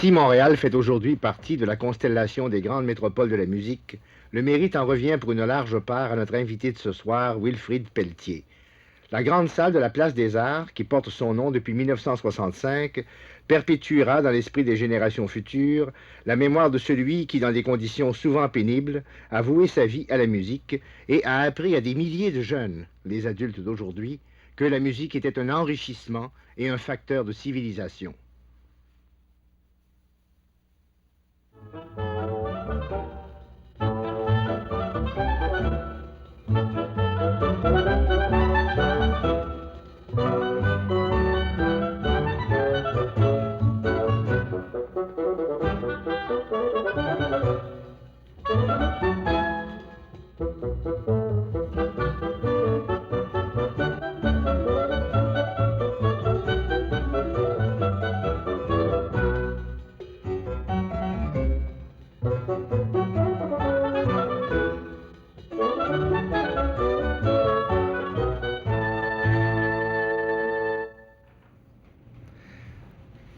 Si Montréal fait aujourd'hui partie de la constellation des grandes métropoles de la musique, le mérite en revient pour une large part à notre invité de ce soir, Wilfrid Pelletier. La grande salle de la Place des Arts, qui porte son nom depuis 1965, perpétuera dans l'esprit des générations futures la mémoire de celui qui, dans des conditions souvent pénibles, a voué sa vie à la musique et a appris à des milliers de jeunes, les adultes d'aujourd'hui, que la musique était un enrichissement et un facteur de civilisation.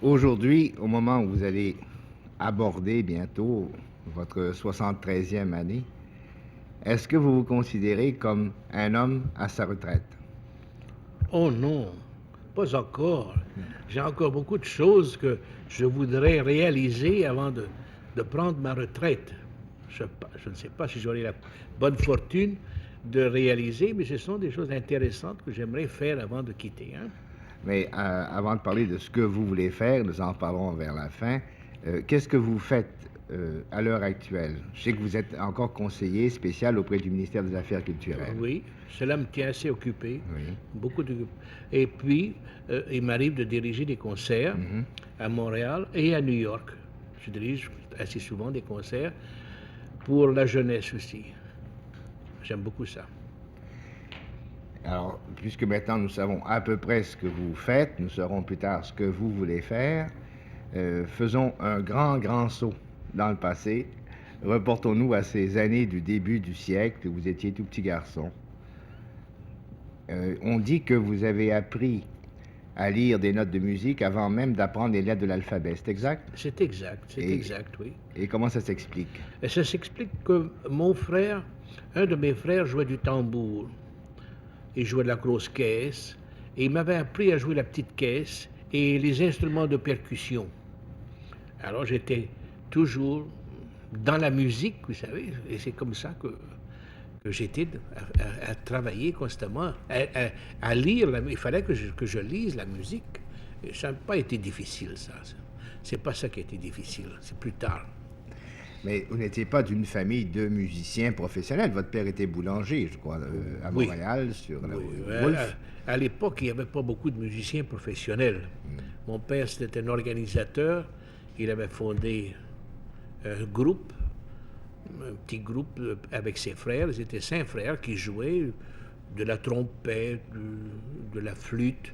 Aujourd'hui, au moment où vous allez aborder bientôt votre 73e année, est-ce que vous vous considérez comme un homme à sa retraite? Oh non, pas encore. J'ai encore beaucoup de choses que je voudrais réaliser avant de prendre ma retraite. Je ne sais pas si j'aurai la bonne fortune de réaliser, mais ce sont des choses intéressantes que j'aimerais faire avant de quitter. Hein? Mais avant de parler de ce que vous voulez faire, nous en parlerons vers la fin. Qu'est-ce que vous faites à l'heure actuelle? Je sais que vous êtes encore conseiller spécial auprès du ministère des Affaires culturelles. Oui, cela me tient assez occupé. Oui. Beaucoup de... Et puis, il m'arrive de diriger des concerts à Montréal et à New York. Je dirige assez souvent des concerts pour la jeunesse aussi. J'aime beaucoup ça. Alors, puisque maintenant nous savons à peu près ce que vous faites, nous saurons plus tard ce que vous voulez faire, faisons un grand saut dans le passé. Reportons-nous à ces années du début du siècle où vous étiez tout petit garçon. On dit que vous avez appris à lire des notes de musique avant même d'apprendre les lettres de l'alphabet. C'est exact? C'est exact, oui. Et comment ça s'explique? Et ça s'explique que mon frère, un de mes frères jouait du tambour. Il jouait de la grosse caisse, et il m'avait appris à jouer la petite caisse et les instruments de percussion. Alors j'étais toujours dans la musique, vous savez, et c'est comme ça que j'étais à travailler constamment, à lire. Il fallait que je lise la musique. Et ça n'a pas été difficile, ça. C'est pas ça qui a été difficile, c'est plus tard. Mais vous n'étiez pas d'une famille de musiciens professionnels. Votre père était boulanger, je crois, à Montréal, sur la Wolfe. À l'époque, il n'y avait pas beaucoup de musiciens professionnels. Mon père, c'était un organisateur. Il avait fondé un groupe, un petit groupe avec ses frères. Ils étaient 5 frères qui jouaient de la trompette, de la flûte,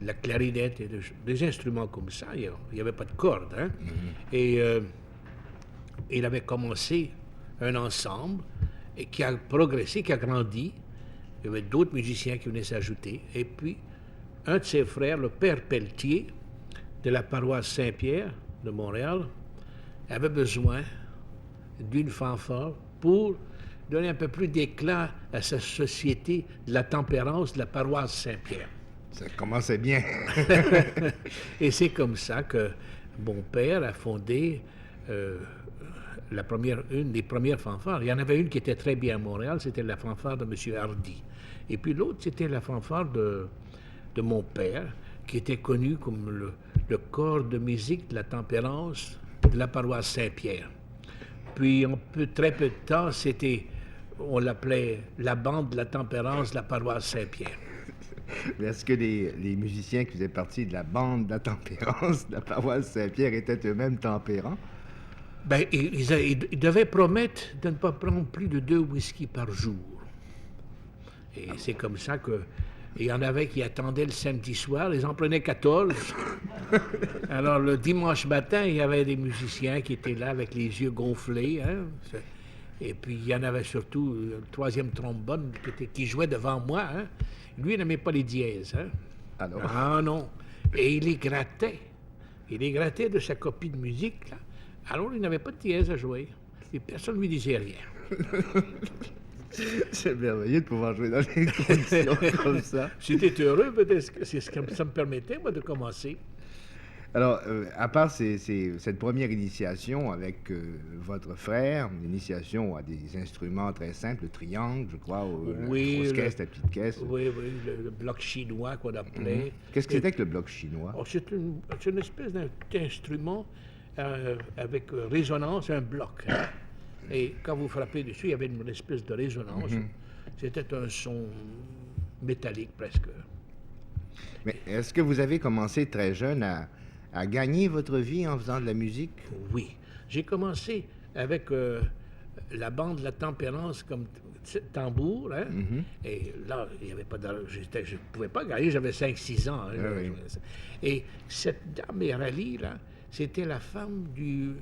de la clarinette, et des instruments comme ça. Il n'y avait pas de cordes. Hein? Et il avait commencé un ensemble et qui a progressé, qui a grandi. Il y avait d'autres musiciens qui venaient s'ajouter. Et puis, un de ses frères, le père Pelletier, de la paroisse Saint-Pierre de Montréal, avait besoin d'une fanfare pour donner un peu plus d'éclat à sa société de la tempérance de la paroisse Saint-Pierre. Ça commençait bien. Et c'est comme ça que mon père a fondé une des premières fanfares. Il y en avait une qui était très bien à Montréal, c'était la fanfare de M. Hardy. Et puis l'autre, c'était la fanfare de mon père, qui était connu comme le corps de musique de la tempérance de la paroisse Saint-Pierre. Puis en très peu de temps, on l'appelait la bande de la tempérance de la paroisse Saint-Pierre. Est-ce que les musiciens qui faisaient partie de la bande de la tempérance de la paroisse Saint-Pierre étaient eux-mêmes tempérants? Ben, ils devaient promettre de ne pas prendre plus de 2 whisky par jour. Et c'est comme ça que... Il y en avait qui attendaient le samedi soir, ils en prenaient 14. Alors, le dimanche matin, il y avait des musiciens qui étaient là avec les yeux gonflés. Hein? Et puis, il y en avait surtout le 3e trombone qui jouait devant moi. Hein? Lui, il n'aimait pas les dièses. Hein? Alors? Ah non. Et il les grattait. Il est gratté de sa copie de musique, là. Alors, il n'avait pas de dièse à jouer. Et personne ne lui disait rien. C'est merveilleux de pouvoir jouer dans des conditions comme ça. J'étais heureux, peut-être que c'est ce que ça me permettait, moi, de commencer. Alors, à part cette première initiation avec votre frère, une initiation à des instruments très simples, le triangle, je crois, ou Oui, la grosse caisse, la petite caisse. Oui, oui, le bloc chinois qu'on appelait. Qu'est-ce que c'était que le bloc chinois? Oh, c'est une espèce d'instrument avec résonance, un bloc. Hein. Et quand vous frappez dessus, il y avait une espèce de résonance. C'était un son métallique presque. Mais est-ce que vous avez commencé très jeune à gagner votre vie en faisant de la musique? Oui. J'ai commencé avec la bande La Tempérance comme tambour. Hein? Et là, il n'y avait pas d'argent. Je ne pouvais pas gagner, j'avais 5-6 ans. Hein, Oui. Et cette dame Merali, là, c'était la femme du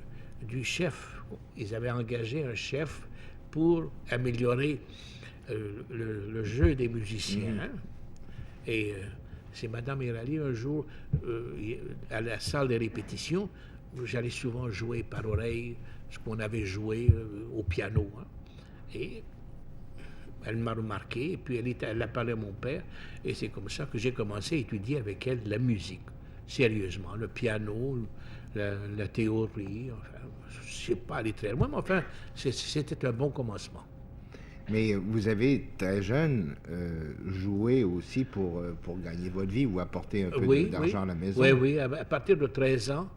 chef. Ils avaient engagé un chef pour améliorer le jeu des musiciens. Hein? Et c'est Madame Merali, un jour, à la salle de répétition, j'allais souvent jouer par oreille ce qu'on avait joué au piano. Hein? Et elle m'a remarqué, et puis elle a parlé à mon père, et c'est comme ça que j'ai commencé à étudier avec elle la musique, sérieusement, le piano, la théorie, enfin, je ne sais pas aller très loin, mais enfin, c'était un bon commencement. Mais vous avez, très jeune, joué aussi pour gagner votre vie ou apporter un peu d'argent à la maison? Oui, à partir de 13 ans,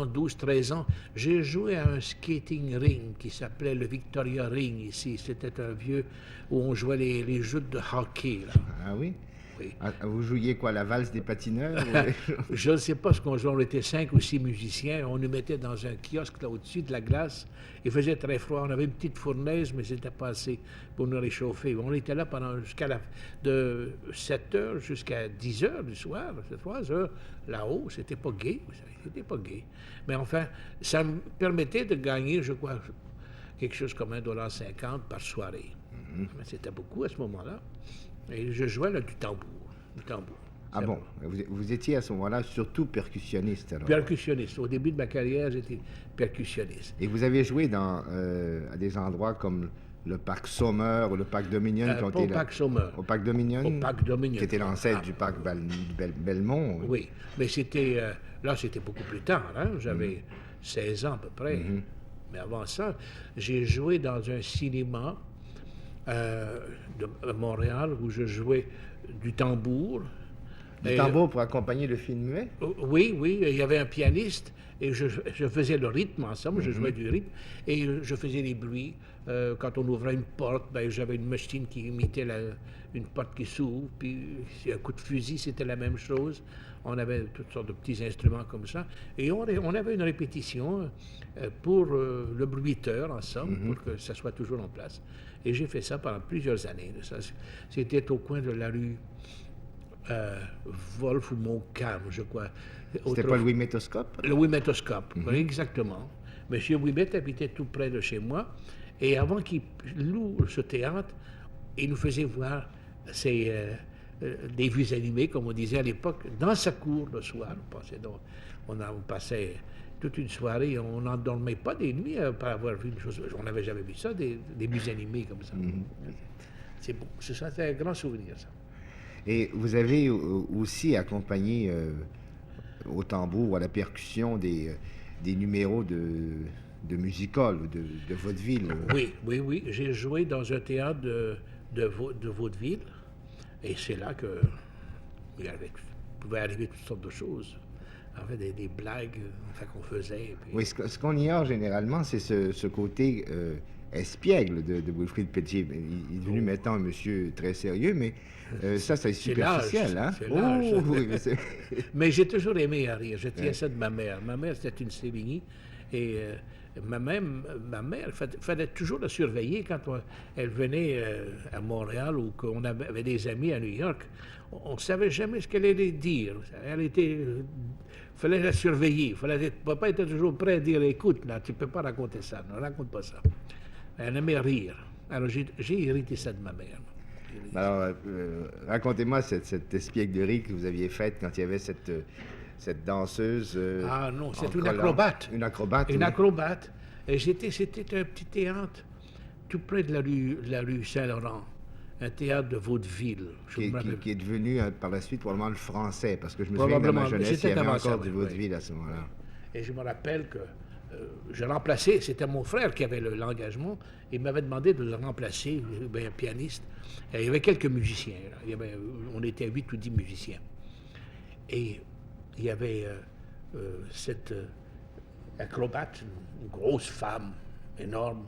12, 13 ans, j'ai joué à un skating ring qui s'appelait le Victoria Ring ici. C'était un vieux où on jouait les jeux de hockey. Là. Ah oui? Oui. Ah, vous jouiez quoi, la valse des patineurs? Je ne sais pas ce qu'on jouait. On était 5 ou 6 musiciens. On nous mettait dans un kiosque là au-dessus de la glace. Il faisait très froid. On avait une petite fournaise, mais c'était pas assez pour nous réchauffer. On était là de 7 heures jusqu'à 10 heures du soir. 3 heures là-haut. C'était pas gai. C'était pas gai. Mais enfin, ça me permettait de gagner, je crois, quelque chose comme $1,50 par soirée. Mais c'était beaucoup à ce moment-là. Et je jouais là, du tambour. Ah bon? Vous étiez à ce moment-là surtout percussionniste, alors? Percussionniste. Au début de ma carrière, j'étais percussionniste. Et vous avez joué à des endroits comme le parc Sommer ou le parc Dominion? Au parc Sommer. Au parc Dominion? Au parc Dominion. Qui était l'ancêtre du parc Belmont. Oui, mais c'était... là, c'était beaucoup plus tard. Hein? J'avais 16 ans à peu près. Mais avant ça, j'ai joué dans un cinéma de Montréal où je jouais du tambour. Du tambour pour accompagner le film muet? Oui, il y avait un pianiste et je faisais le rythme ensemble, je jouais du rythme et je faisais les bruits. Quand on ouvrait une porte, ben, j'avais une machine qui imitait une porte qui s'ouvre, puis un coup de fusil, c'était la même chose. On avait toutes sortes de petits instruments comme ça. Et on avait une répétition pour le bruiteur ensemble, pour que ça soit toujours en place. Et j'ai fait ça pendant plusieurs années. C'était au coin de la rue Wolfe ou Montcalm, je crois. C'était pas le Ouimetoscope? Le Ouimetoscope, oui, exactement. Monsieur Ouimet habitait tout près de chez moi. Et avant qu'il loue ce théâtre, il nous faisait voir des vues animées, comme on disait à l'époque, dans sa cour le soir. On passait toute une soirée, on n'endormait pas des nuits après avoir vu une chose. On n'avait jamais vu ça, des vues animées comme ça. C'est bon, c'est un grand souvenir, ça. Et vous avez aussi accompagné au tambour ou à la percussion des numéros de musical de vaudeville. Oui. J'ai joué dans un théâtre de vaudeville. Et c'est là que il pouvait arriver toutes sortes de choses. En fait, des blagues qu'on faisait. Puis... Oui, ce qu'on ignore généralement, c'est ce côté espiègle de Wilfrid Pelletier. Il est devenu maintenant un monsieur très sérieux, mais ça, c'est superficiel. Hein? C'est l'âge. Oui, mais j'ai toujours aimé rire. Je tiens ça de ma mère. Ma mère, c'était une Sévigny. Et ma mère, il fallait toujours la surveiller quand elle venait à Montréal ou qu'on avait des amis à New York. On ne savait jamais ce qu'elle allait dire. Il fallait la surveiller. Papa était toujours prêt à dire, écoute, là, tu ne peux pas raconter ça. Ne raconte pas ça. Elle aimait rire. Alors, j'ai hérité ça de ma mère. Alors, racontez-moi cette espièglerie que vous aviez faite quand il y avait cette danseuse. Ah non, c'est en une collant. acrobate. Une acrobate. Une oui. acrobate. Et c'était un petit théâtre tout près de la rue Saint-Laurent. Un théâtre de vaudeville. Je me rappelle. Qui est devenu par la suite probablement le français, parce que je me souviens que dans ma Probablement. jeunesse, il y C'était avait avant encore ça, du oui, vaudeville à ce moment-là. Et je me rappelle que je remplaçais, c'était mon frère qui avait l'engagement, il m'avait demandé de le remplacer, un pianiste. Et il y avait quelques musiciens, là. On était 8 ou 10 musiciens. Et il y avait cette acrobate, une grosse femme énorme,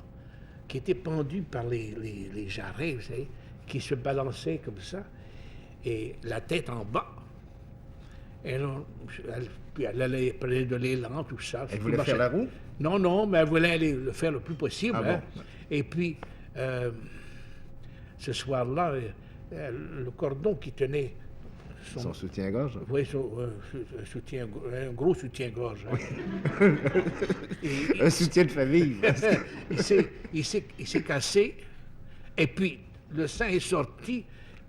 qui était pendue par les jarrets, vous savez, qui se balançait comme ça, et la tête en bas. Et là, puis elle allait prendre de l'élan, tout ça. Elle voulait faire la roue? Non, non, mais elle voulait aller le faire le plus possible. Ah hein. bon? Et puis, ce soir-là, le cordon qui tenait Son soutien-gorge? oui, un gros soutien-gorge. Hein. Un soutien de famille. il s'est cassé, et puis le sang est sorti,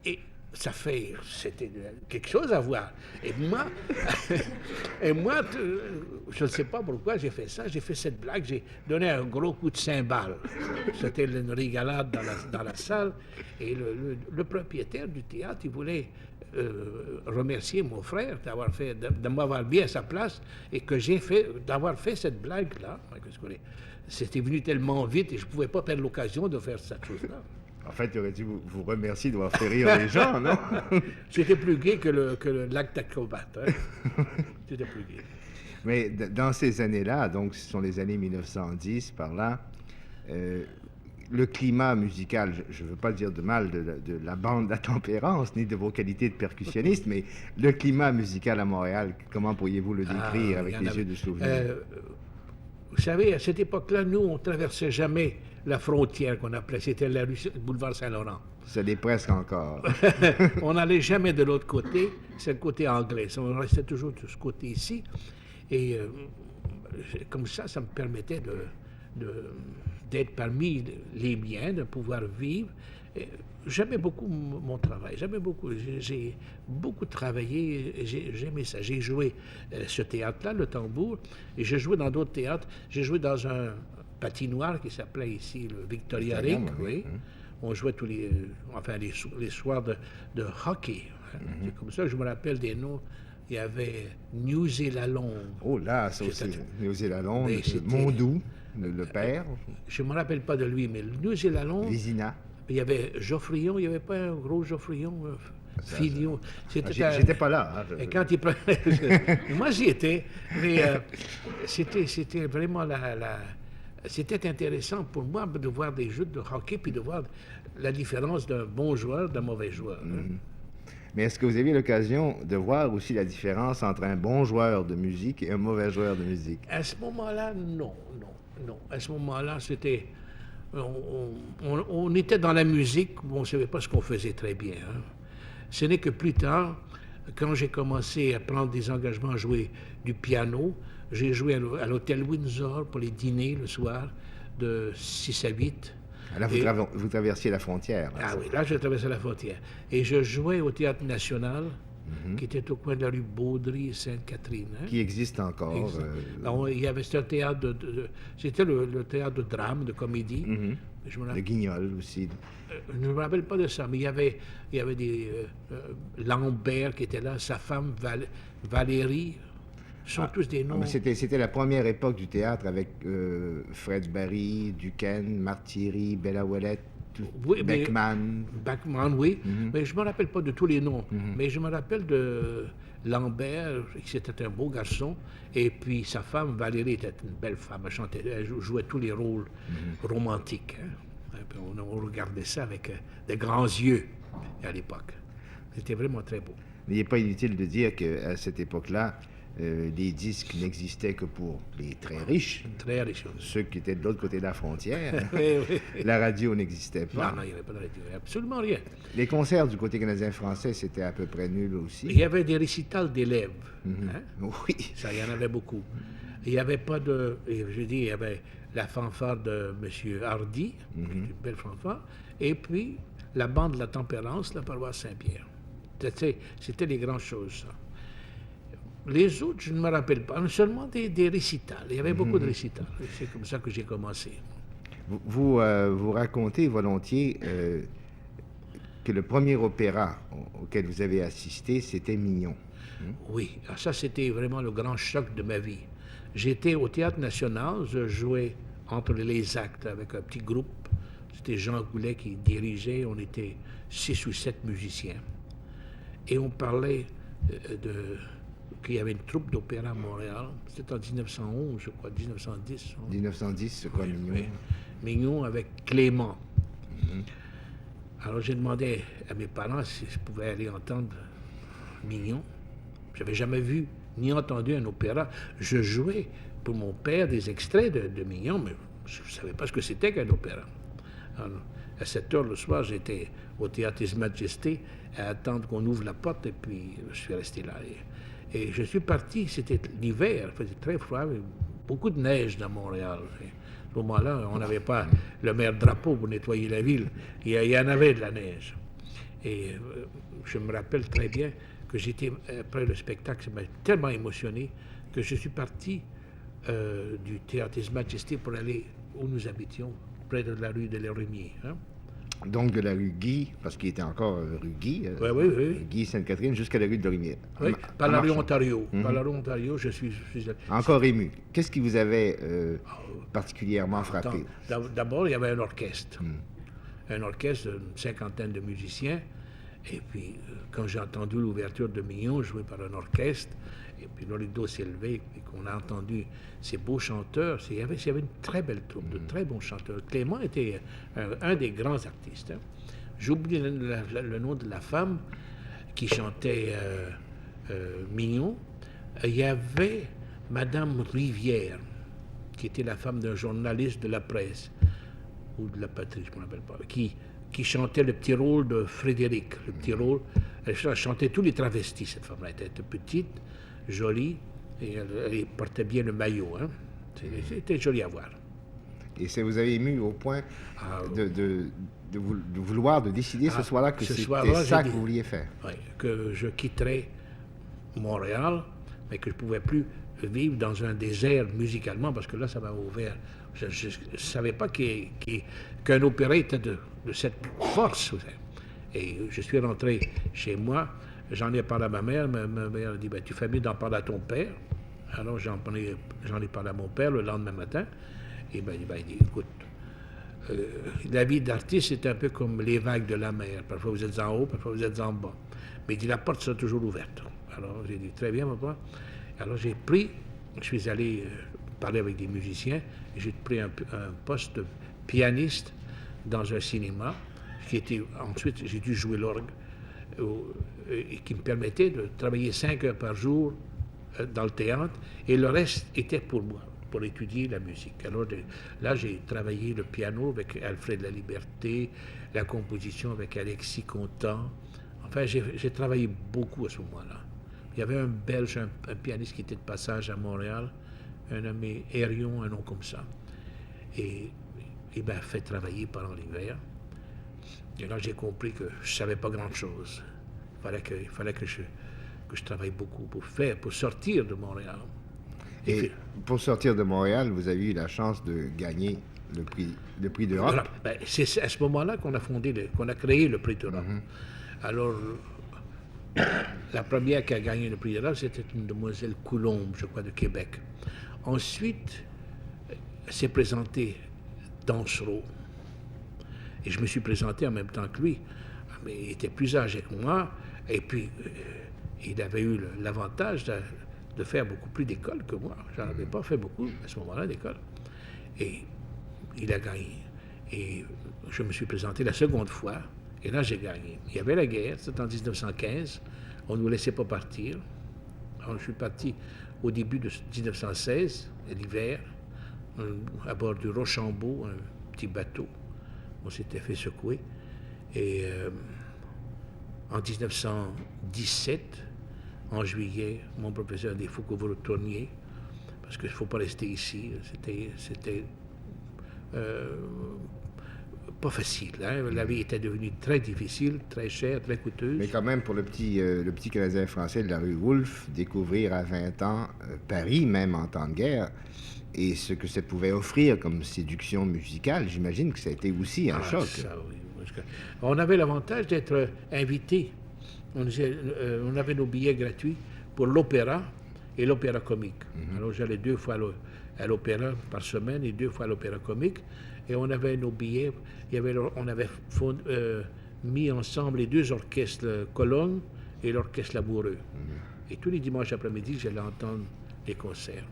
et c'était quelque chose à voir. Et moi, je ne sais pas pourquoi j'ai fait ça, j'ai fait cette blague, j'ai donné un gros coup de cymbale. C'était une régalade dans la salle, et le propriétaire du théâtre, il voulait remercier mon frère de m'avoir mis à sa place et d'avoir fait cette blague-là. C'était venu tellement vite et je ne pouvais pas perdre l'occasion de faire cette chose-là. En fait, il aurait dû vous remercier d'avoir fait rire les gens, non? C'était plus gai que l'acte acrobate. Hein? C'était plus gai. Mais dans ces années-là, donc ce sont les années 1910, par là, le climat musical, je ne veux pas dire de mal de la bande La Tempérance, ni de vos qualités de percussionniste, mais le climat musical à Montréal, comment pourriez-vous le décrire avec les yeux de souvenir? Vous savez, à cette époque-là, nous, on ne traversait jamais la frontière qu'on appelait, c'était le boulevard Saint-Laurent. Ça l'est presque encore. On n'allait jamais de l'autre côté, c'est le côté anglais. On restait toujours de ce côté ici. Et comme ça me permettait d'être parmi les miens, de pouvoir vivre. J'aimais beaucoup mon travail, j'ai beaucoup travaillé, j'aimais ça. J'ai joué ce théâtre-là, le Tambour, et j'ai joué dans d'autres théâtres. J'ai joué dans un patinoire qui s'appelait ici le Victoria Rink, oui. On jouait tous les soirs de hockey. C'est comme ça que je me rappelle des noms. Il y avait New-Zélalon. Oh là, ça aussi, New-Zélalon, Mondou, le père. Je ne me rappelle pas de lui, mais New-Zélalon. Vézina. Il y avait Geoffrion, il n'y avait pas un gros Geoffrion, Filion. J'étais pas là. Et quand il prenait... Moi, j'y étais, mais c'était vraiment c'était intéressant pour moi de voir des jeux de hockey puis de voir la différence d'un bon joueur d'un mauvais joueur. Hein. Mais est-ce que vous avez l'occasion de voir aussi la différence entre un bon joueur de musique et un mauvais joueur de musique? À ce moment-là, non. À ce moment-là, c'était... On était dans la musique, on ne savait pas ce qu'on faisait très bien. Hein. Ce n'est que plus tard, quand j'ai commencé à prendre des engagements à jouer du piano, j'ai joué à l'hôtel Windsor pour les dîners le soir de 6 à 8. Là, vous traversiez la frontière. Là, oui, là, je traversais la frontière. Et je jouais au Théâtre National, qui était au coin de la rue Baudry et Sainte-Catherine. Hein? Qui existe encore. Il y avait ce théâtre c'était le théâtre de drame, de comédie. Le Guignol aussi. Je ne me rappelle pas de ça, mais il y avait des Lambert qui était là, sa femme Valérie. Ce sont tous des noms. C'était la première époque du théâtre avec Fred Barry, Duquesne, Martiri, Bella Ouellette, Beckman. Beckman, oui. Mais je ne me rappelle pas de tous les noms. Mais je me rappelle de Lambert, c'était un beau garçon. Et puis sa femme, Valérie, était une belle femme. Elle jouait tous les rôles romantiques. Hein. Et puis on regardait ça avec de grands yeux à l'époque. C'était vraiment très beau. Mais il n'est pas inutile de dire qu'à cette époque-là, les disques n'existaient que pour les très riches. Très riches. Ceux qui étaient de l'autre côté de la frontière. Oui. La radio n'existait pas. Non, il n'y avait pas de radio. Absolument rien. Les concerts du côté canadien-français, c'était à peu près nul aussi. Il y avait des récitals d'élèves. Hein? Oui. Ça, il y en avait beaucoup. Il n'y avait pas de... Je dis, il y avait la fanfare de M. Hardy, une belle fanfare, et puis la bande de la Tempérance, la paroisse Saint-Pierre. C'était les grandes choses, ça. Les autres, je ne me rappelle pas, seulement des récitals. Il y avait beaucoup de récitals. C'est comme ça que j'ai commencé. Vous racontez volontiers que le premier opéra auquel vous avez assisté, c'était Mignon. Oui, ça c'était vraiment le grand choc de ma vie. J'étais au Théâtre National, je jouais entre les actes avec un petit groupe. C'était Jean Goulet qui dirigeait, on était 6 ou 7 musiciens. Et on parlait qu'il y avait une troupe d'opéra à Montréal. C'était en 1911, je crois, 1910. 1910, c'est quoi, Oui, Mignon? oui. Mignon avec Clément. Alors j'ai demandé à mes parents si je pouvais aller entendre Mignon. Je n'avais jamais vu ni entendu un opéra. Je jouais pour mon père des extraits de Mignon, mais je ne savais pas ce que c'était qu'un opéra. Alors, à 7 heures le soir, j'étais au Théâtre His Majesté à attendre qu'on ouvre la porte, et puis je suis resté là. Et je suis parti, c'était l'hiver, il faisait très froid, beaucoup de neige dans Montréal. Et à ce moment-là, on n'avait pas le maire drapeau pour nettoyer la ville. Il y en avait de la neige. Et je me rappelle très bien que j'étais, après le spectacle, ça m'a tellement émotionné que je suis parti du Théâtre His Majesté pour aller où nous habitions, près de la rue de l'Hérémier. Hein? Donc de la rue Guy, parce qu'il était encore rue Guy, Oui. Guy Sainte-Catherine, jusqu'à la rue de Lorimier. Oui, par la rue Ontario. Par la rue Ontario, je suis encore ému. Qu'est-ce qui vous avait particulièrement frappé? D'abord, il y avait un orchestre. Un orchestre d'une 50aine de musiciens. Et puis, quand j'ai entendu l'ouverture de Mignon jouée par un orchestre, et puis le rideau s'est levé, et qu'on a entendu ces beaux chanteurs, il y avait une très belle troupe, de très bons chanteurs. Clément était un des grands artistes. Hein. J'oublie le nom de la femme qui chantait Mignon. Il y avait Madame Rivière, qui était la femme d'un journaliste de la presse, ou de la patrie, je ne me rappelle pas, qui chantait le petit rôle de Frédéric, le petit rôle. Elle chantait tous les travestis, cette femme-là. Elle était petite, jolie, et elle portait bien le maillot. Hein. C'était joli à voir. Et ça vous avez ému au point de vouloir, de décider ce soir-là que c'était ça que vous vouliez faire? Oui, que je quitterais Montréal, mais que je ne pouvais plus vivre dans un désert musicalement, parce que là, ça m'a ouvert. Je ne savais pas qu'un opéra était de cette force. Et je suis rentré chez moi, j'en ai parlé à ma mère a dit, tu fais mieux d'en parler à ton père. Alors j'en ai parlé à mon père le lendemain matin, et il dit, écoute, la vie d'artiste, c'est un peu comme les vagues de la mer. Parfois vous êtes en haut, parfois vous êtes en bas. Mais il dit, la porte sera toujours ouverte. Alors j'ai dit, très bien, papa. Alors je suis allé parler avec des musiciens, et j'ai pris un poste de pianiste dans un cinéma, ensuite j'ai dû jouer l'orgue, qui me permettait de travailler 5 heures par jour dans le théâtre, et le reste était pour moi, pour étudier la musique. Alors là, j'ai travaillé le piano avec Alfred Laliberté, la composition avec Alexis Contant. Enfin, j'ai travaillé beaucoup à ce moment-là. Il y avait un Belge, un pianiste qui était de passage à Montréal, un nommé Hérion, un nom comme ça. Et il m'a fait travailler pendant l'hiver. Et là, j'ai compris que je ne savais pas grand-chose. Il fallait que je travaille beaucoup pour sortir de Montréal. Et puis, pour sortir de Montréal, vous avez eu la chance de gagner le prix d'Europe. C'est à ce moment-là qu'on a créé le prix d'Europe. Alors, la première qui a gagné le prix d'Europe, c'était une demoiselle Coulombe, je crois, de Québec. Ensuite, s'est présenté Dansereau. Et je me suis présenté en même temps que lui. Mais il était plus âgé que moi. Et puis, il avait eu l'avantage de faire beaucoup plus d'écoles que moi. J'en avais pas fait beaucoup à ce moment-là d'école. Et il a gagné. Et je me suis présenté la seconde fois. Et là, j'ai gagné. Il y avait la guerre, c'était en 1915. On ne nous laissait pas partir. Alors, je suis parti au début de 1916, l'hiver, à bord du Rochambeau, un petit bateau. On s'était fait secouer. Et en 1917, en juillet, mon professeur a dit, il faut que vous retourniez, parce qu'il ne faut pas rester ici. C'était pas facile. Hein? La vie était devenue très difficile, très chère, très coûteuse. Mais quand même, pour le petit Canadien français de la rue Wolfe, découvrir à 20 ans Paris, même en temps de guerre, et ce que ça pouvait offrir comme séduction musicale, j'imagine que ça a été aussi un choc. Ça, oui. On avait l'avantage d'être invité. On avait nos billets gratuits pour l'opéra et l'opéra comique. Alors j'allais 2 fois à l'opéra par semaine et 2 fois à l'opéra comique. Et on avait nos billets. On avait mis ensemble les 2 orchestres, Colonne et l'orchestre Lamoureux. Et tous les dimanches après-midi, j'allais entendre les concerts.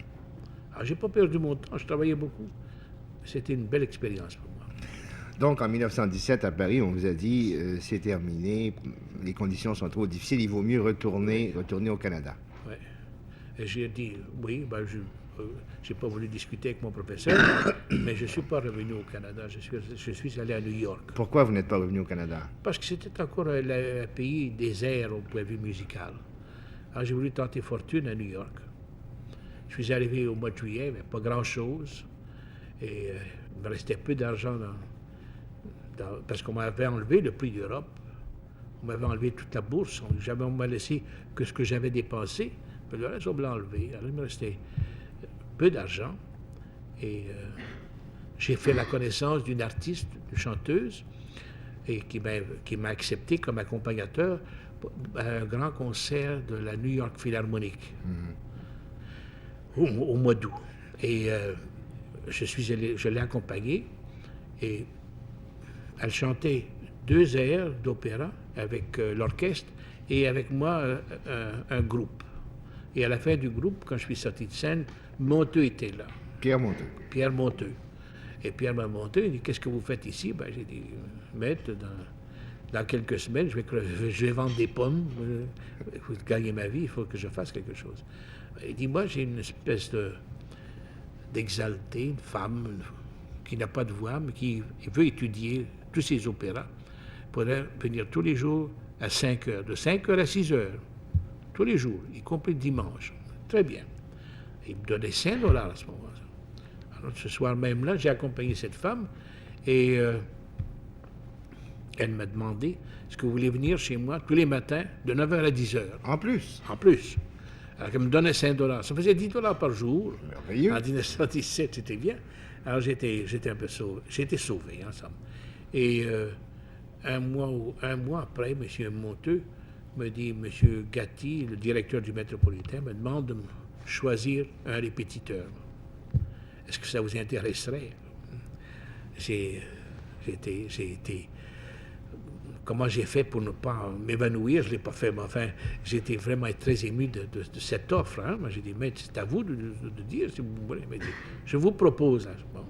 Alors j'ai pas perdu mon temps, je travaillais beaucoup. C'était une belle expérience pour moi. Donc, en 1917, à Paris, on vous a dit, c'est terminé, les conditions sont trop difficiles, il vaut mieux retourner au Canada. Oui. Et j'ai dit, oui, je n'ai pas voulu discuter avec mon professeur, mais je ne suis pas revenu au Canada, je suis allé à New York. Pourquoi vous n'êtes pas revenu au Canada? Parce que c'était encore un pays désert au point de vue musical. Alors j'ai voulu tenter fortune à New York. Je suis arrivé au mois de juillet, il n'y avait pas grand-chose, et il me restait peu d'argent parce qu'on m'avait enlevé le prix d'Europe, on m'avait enlevé toute la bourse, on m'a laissé que ce que j'avais dépensé, mais le reste on me l'a enlevé. Alors il me restait peu d'argent et j'ai fait la connaissance d'une artiste, une chanteuse, et qui m'a accepté comme accompagnateur à un grand concert de la New York Philharmonic au mois d'août. Et je l'ai accompagnée et elle chantait 2 airs d'opéra avec l'orchestre et avec moi un groupe. Et à la fin du groupe, quand je suis sorti de scène, Monteux était là. Pierre Monteux. Pierre Monteux. Et Pierre Monteux, il dit, qu'est-ce que vous faites ici? J'ai dit, maître, dans quelques semaines, je vais vendre des pommes. Il faut gagner ma vie, il faut que je fasse quelque chose. Il dit, moi, j'ai une espèce d'exaltée, une femme qui n'a pas de voix, mais qui veut étudier tous ces opéras, pourrait venir tous les jours à 5 heures, de 5 heures à 6 heures, tous les jours, y compris le dimanche. Très bien. Il me donnait $5 à ce moment-là. Alors, ce soir même-là, j'ai accompagné cette femme et elle m'a demandé, est-ce que vous voulez venir chez moi tous les matins de 9 heures à 10 heures? En plus? En plus. Alors, elle me donnait $5. Ça faisait $10 par jour. Merveilleux. En 1917, c'était bien. Alors, j'étais un peu sauvé. J'ai été sauvé, ensemble. Et un mois après, M. Monteux me dit, M. Gatti, le directeur du Métropolitain, me demande de choisir un répétiteur. Est-ce que ça vous intéresserait? J'ai été... Comment j'ai fait pour ne pas m'évanouir? Je ne l'ai pas fait, mais enfin, j'étais vraiment très ému de cette offre. Hein? Moi, j'ai dit, mais c'est à vous de dire si vous voulez. Il m'a dit, je vous propose. Bon.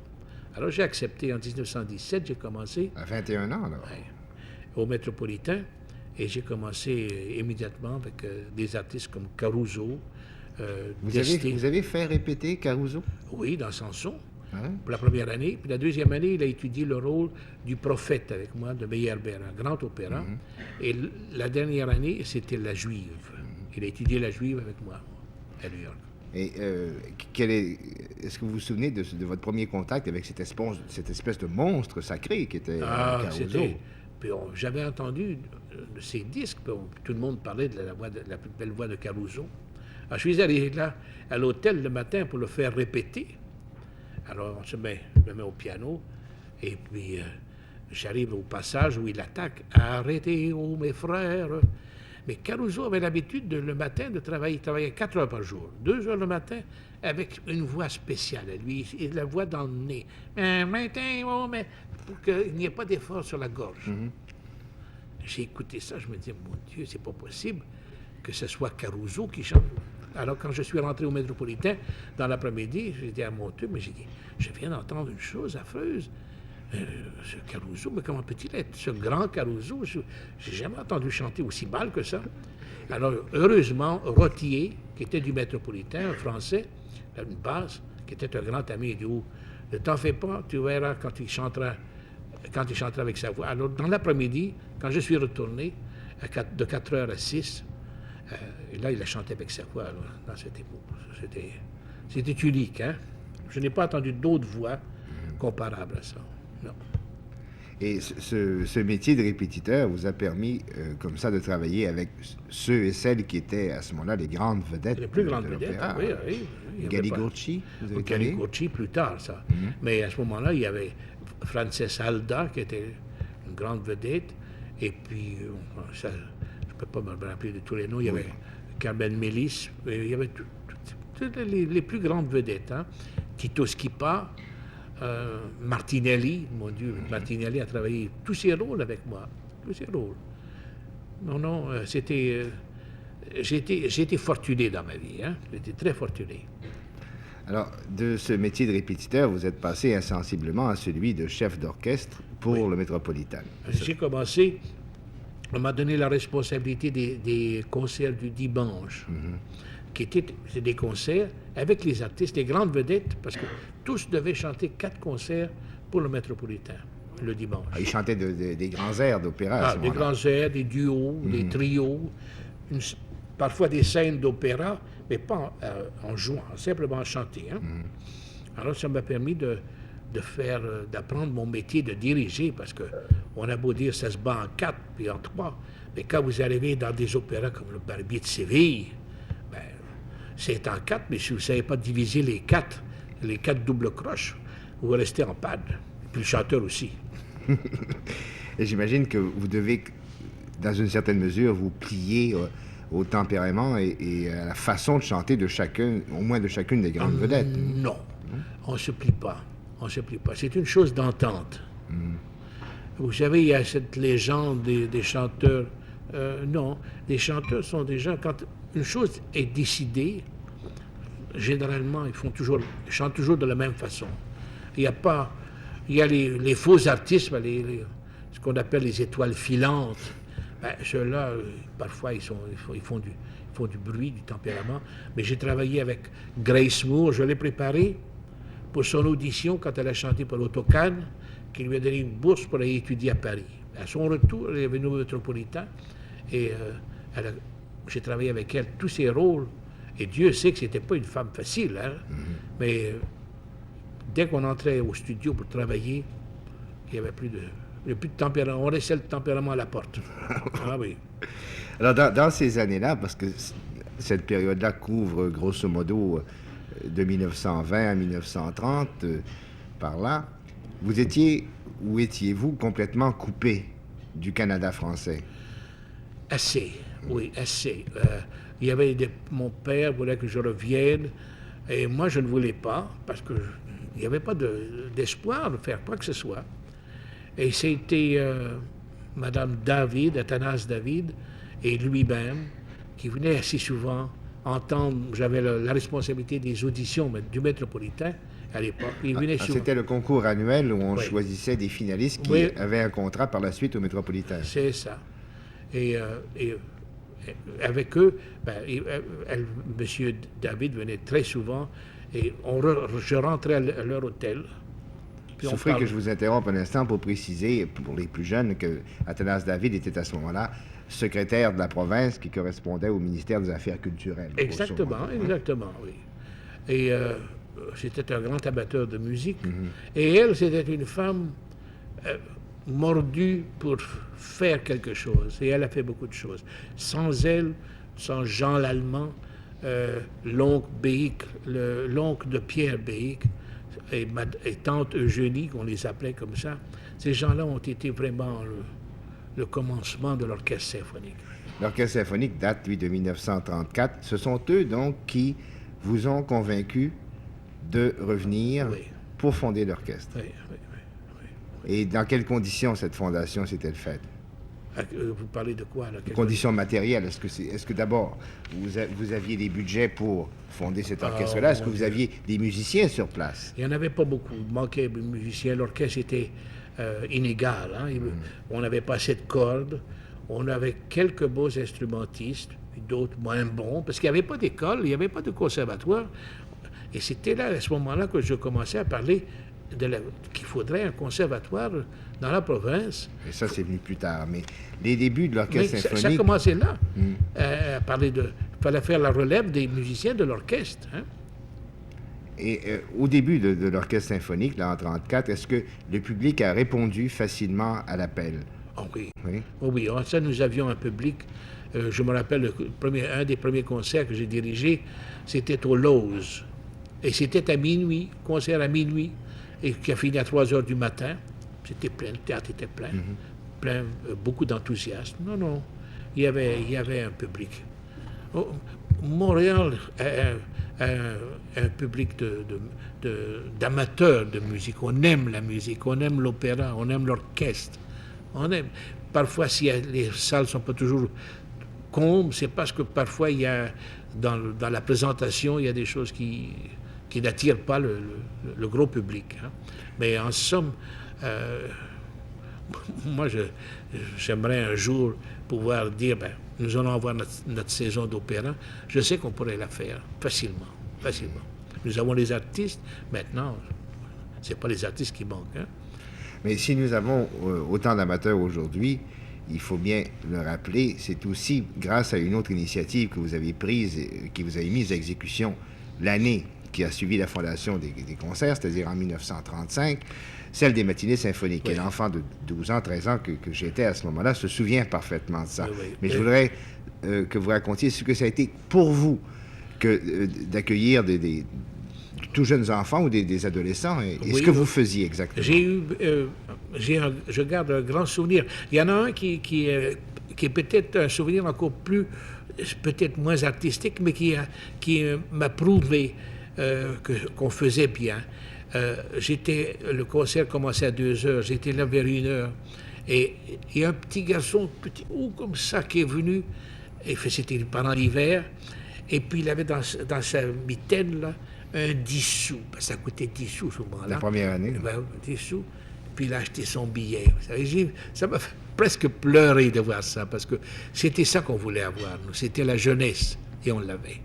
Alors, j'ai accepté en 1917, j'ai commencé. À 21 ans, là. Ouais, au Métropolitain, et j'ai commencé immédiatement avec des artistes comme Caruso. Vous avez fait répéter Caruso? Oui, dans Samson. Hein? Pour la première année. Puis la deuxième année, il a étudié le rôle du prophète avec moi, de Meyerbeer, un grand opéra. Et la dernière année, c'était La Juive. Il a étudié La Juive avec moi, à New York. Et est-ce que vous vous souvenez de votre premier contact avec cette espèce de monstre sacré qui était Caruso? J'avais entendu de ses disques, tout le monde parlait de la plus belle voix de Caruso. Alors, je suis allé là, à l'hôtel le matin pour le faire répéter. Alors, je me mets au piano, et puis j'arrive au passage où il attaque. « Arrêtez, oh mes frères !» Mais Caruso avait l'habitude, le matin, de travailler. Il travaillait 4 heures par jour, 2 heures le matin, avec une voix spéciale à lui, et la voix dans le nez. Pour qu'il n'y ait pas d'effort sur la gorge. J'ai écouté ça, je me dis, mon Dieu, c'est pas possible que ce soit Caruso qui chante. Alors, quand je suis rentré au Métropolitain, dans l'après-midi, j'étais à Monteux, mais j'ai dit, je viens d'entendre une chose affreuse. Ce Caruso, mais comment peut-il être ce grand Caruso? Je n'ai jamais entendu chanter aussi mal que ça. Alors, heureusement, Rottier, qui était du Métropolitain, un Français, une basse, qui était un grand ami, il dit, ne t'en fais pas, tu verras quand il chantera avec sa voix. Alors, dans l'après-midi, quand je suis retourné, de 4 heures à 6, et là, il a chanté avec sa voix. Alors, dans cette époque, c'était unique. Hein? Je n'ai pas entendu d'autres voix comparables à ça. Non. Et ce métier de répétiteur vous a permis, comme ça, de travailler avec ceux et celles qui étaient à ce moment-là les grandes vedettes Les plus de grandes vedettes, l'opéra. oui, oui. Il y avait pas- Galigocci, vous avez Kelly connu? Curci plus tard, ça. Mais à ce moment-là, il y avait Frances Alda, qui était une grande vedette, et puis, ça, je ne peux pas me rappeler de tous les noms, il y avait Carmen Mélis, il y avait toutes les plus grandes vedettes. Hein. Tito Schipa, Martinelli, mon Dieu, Martinelli a travaillé tous ses rôles avec moi, tous ses rôles. Non, non, c'était... j'ai été fortuné dans ma vie, hein. J'étais très fortuné. Alors, de ce métier de répétiteur, vous êtes passé insensiblement à celui de chef d'orchestre pour le Métropolitain. J'ai commencé, on m'a donné la responsabilité des concerts du dimanche, qui étaient des concerts avec les artistes, les grandes vedettes, parce que tous devaient chanter 4 concerts pour le Métropolitain, le dimanche. Ah, il chantait des grands airs d'opéra à ce Des moment-là. grands airs, des duos, des trios, parfois des scènes d'opéra, mais pas en jouant, simplement en chanter. Hein. Alors ça m'a permis d'apprendre mon métier de diriger, parce que on a beau dire ça se bat en 4 puis en 3, mais quand vous arrivez dans des opéras comme le Barbier de Séville, ben, c'est en 4, mais si vous ne savez pas diviser les 4 doubles croches, vous restez en panne. Puis le chanteur aussi. Et j'imagine que vous devez, dans une certaine mesure, vous plier au tempérament et à la façon de chanter de chacun, au moins de chacune des grandes vedettes. Non, on ne se plie pas. On se plie pas. C'est une chose d'entente. Vous savez, il y a cette légende des chanteurs. Non, les chanteurs sont des gens, quand une chose est décidée, généralement, ils chantent toujours de la même façon. Il y a les faux artistes, ce qu'on appelle les étoiles filantes. Ben, ceux-là, parfois, ils font du bruit, du tempérament. Mais j'ai travaillé avec Grace Moore, je l'ai préparée pour son audition quand elle a chanté pour l'Autocan, qui lui a donné une bourse pour aller étudier à Paris. À son retour, elle est venue au Métropolitain et j'ai travaillé avec elle tous ses rôles. Et Dieu sait que c'était pas une femme facile, hein? Mais dès qu'on entrait au studio pour travailler, il n'y avait plus de tempérament. On laissait le tempérament à la porte. Ah oui. Alors, dans ces années-là, parce que cette période-là couvre grosso modo de 1920 à 1930, par là, vous étiez, ou étiez-vous complètement coupé du Canada français? Assez, oui, assez. Il y avait mon père voulait que je revienne, et moi je ne voulais pas, parce qu'il n'y avait pas d'espoir de faire quoi que ce soit. Et c'était Madame David, Athanase David, et lui-même, qui venaient assez souvent entendre. J'avais la responsabilité des auditions du Métropolitain à l'époque. Il venait souvent. C'était le concours annuel où on choisissait des finalistes qui avaient un contrat par la suite au Métropolitain. C'est ça. Et avec eux, M. David venait très souvent et je rentrais à leur hôtel. Souffrez que je vous interrompe un instant pour préciser, pour les plus jeunes, que Athanase David était à ce moment-là secrétaire de la province qui correspondait au ministère des Affaires culturelles. Exactement, exactement, oui. Et c'était un grand amateur de musique. Et elle, c'était une femme mordue pour faire quelque chose. Et elle a fait beaucoup de choses. Sans elle, sans Jean Lallemand, l'oncle Béhic, l'oncle de Pierre Béhic, et tante Eugénie, qu'on les appelait comme ça, ces gens-là ont été vraiment le commencement de l'orchestre symphonique. L'orchestre symphonique date, lui, de 1934. Ce sont eux, donc, qui vous ont convaincu de revenir pour fonder l'orchestre. Oui. Et dans quelles conditions cette fondation s'est-elle faite? Vous parlez de quoi, là? Conditions matérielles. Est-ce que d'abord, vous aviez des budgets pour fonder cet orchestre-là? Est-ce que vous aviez des musiciens sur place? Il n'y en avait pas beaucoup. Il manquait de musiciens. L'orchestre était inégal. Hein? On n'avait pas assez de cordes. On avait quelques beaux instrumentistes, d'autres moins bons, parce qu'il n'y avait pas d'école, il n'y avait pas de conservatoire. Et c'était là, à ce moment-là, que je commençais à parler qu'il faudrait un conservatoire dans la province. Et ça, c'est venu plus tard. Mais les débuts de l'orchestre symphonique... Ça a commencé là, à parler il fallait faire la relève des musiciens de l'orchestre. Hein? Et au début de l'orchestre symphonique, là, en 1934, est-ce que le public a répondu facilement à l'appel? Oh oui. Oui. Oh oui, ça, nous avions un public. Je me rappelle, un des premiers concerts que j'ai dirigé, c'était au Lowe's. Et c'était à minuit, concert à minuit, et qui a fini à 3 heures du matin. C'était plein, le théâtre était plein, plein, beaucoup d'enthousiasme. Non, non, il y avait un public. Oh, Montréal a un public d'amateurs de musique. On aime la musique, on aime l'opéra, on aime l'orchestre. On aime. Parfois, si les salles ne sont pas toujours combles, c'est parce que parfois, il y a, dans la présentation, il y a des choses qui n'attirent pas le gros public. Hein. Mais en somme, moi, j'aimerais un jour pouvoir dire, ben, nous allons avoir notre saison d'opéra. Je sais qu'on pourrait la faire facilement, facilement. Nous avons les artistes. Maintenant, ce n'est pas les artistes qui manquent. Hein. Mais si nous avons autant d'amateurs aujourd'hui, il faut bien le rappeler, c'est aussi grâce à une autre initiative que vous avez prise, qui vous avez mise à exécution l'année qui a suivi la fondation des concerts, c'est-à-dire en 1935, celle des matinées symphoniques. Oui. Et l'enfant de 12 ans, 13 ans que j'étais à ce moment-là se souvient parfaitement de ça. Oui, oui. Mais je voudrais que vous racontiez ce que ça a été pour vous d'accueillir des tout jeunes enfants ou des adolescents, et ce que vous faisiez exactement. Je garde un grand souvenir. Il y en a un qui est peut-être un souvenir encore plus, peut-être moins artistique, mais qui m'a prouvé qu'on faisait bien. Le concert commençait à 2 heures, j'étais là vers 1 heure, et il y a un petit garçon, petit haut comme ça, qui est venu, et c'était pendant l'hiver, et puis il avait dans sa mitaine, là, un 10 sous, parce que ça coûtait 10 sous ce moment-là. La première année. Ben, 10 sous. Puis il a acheté son billet. Vous savez, ça m'a fait presque pleurer de voir ça, parce que c'était ça qu'on voulait avoir, nous. C'était la jeunesse, et on l'avait.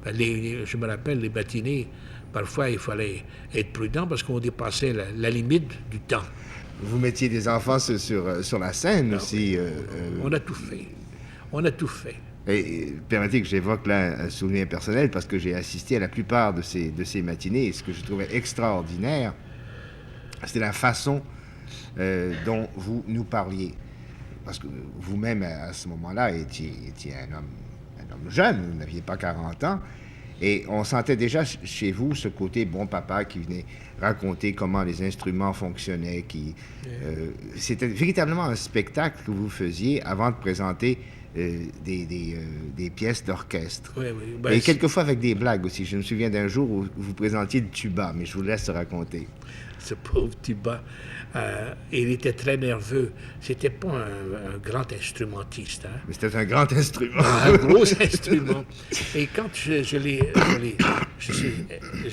Ben, je me rappelle, les matinées, parfois, il fallait être prudent, parce qu'on dépassait la limite du temps. Vous mettiez des enfants sur la scène aussi. On a tout fait. On a tout fait. Et permettez que j'évoque là un souvenir personnel, parce que j'ai assisté à la plupart de ces matinées, et ce que je trouvais extraordinaire, c'était la façon dont vous nous parliez. Parce que vous-même, à ce moment-là, étiez un homme jeune, vous n'aviez pas 40 ans, et on sentait déjà chez vous ce côté bon papa qui venait raconter comment les instruments fonctionnaient. C'était véritablement un spectacle que vous faisiez avant de présenter des pièces d'orchestre. Oui, oui. Ben, et quelquefois avec des blagues aussi. Je me souviens d'un jour où vous présentiez le tuba, mais je vous laisse raconter. Ce pauvre tuba, il était très nerveux. C'était pas un grand instrumentiste. Hein? Mais c'était un grand instrument. Un gros instrument. Et quand je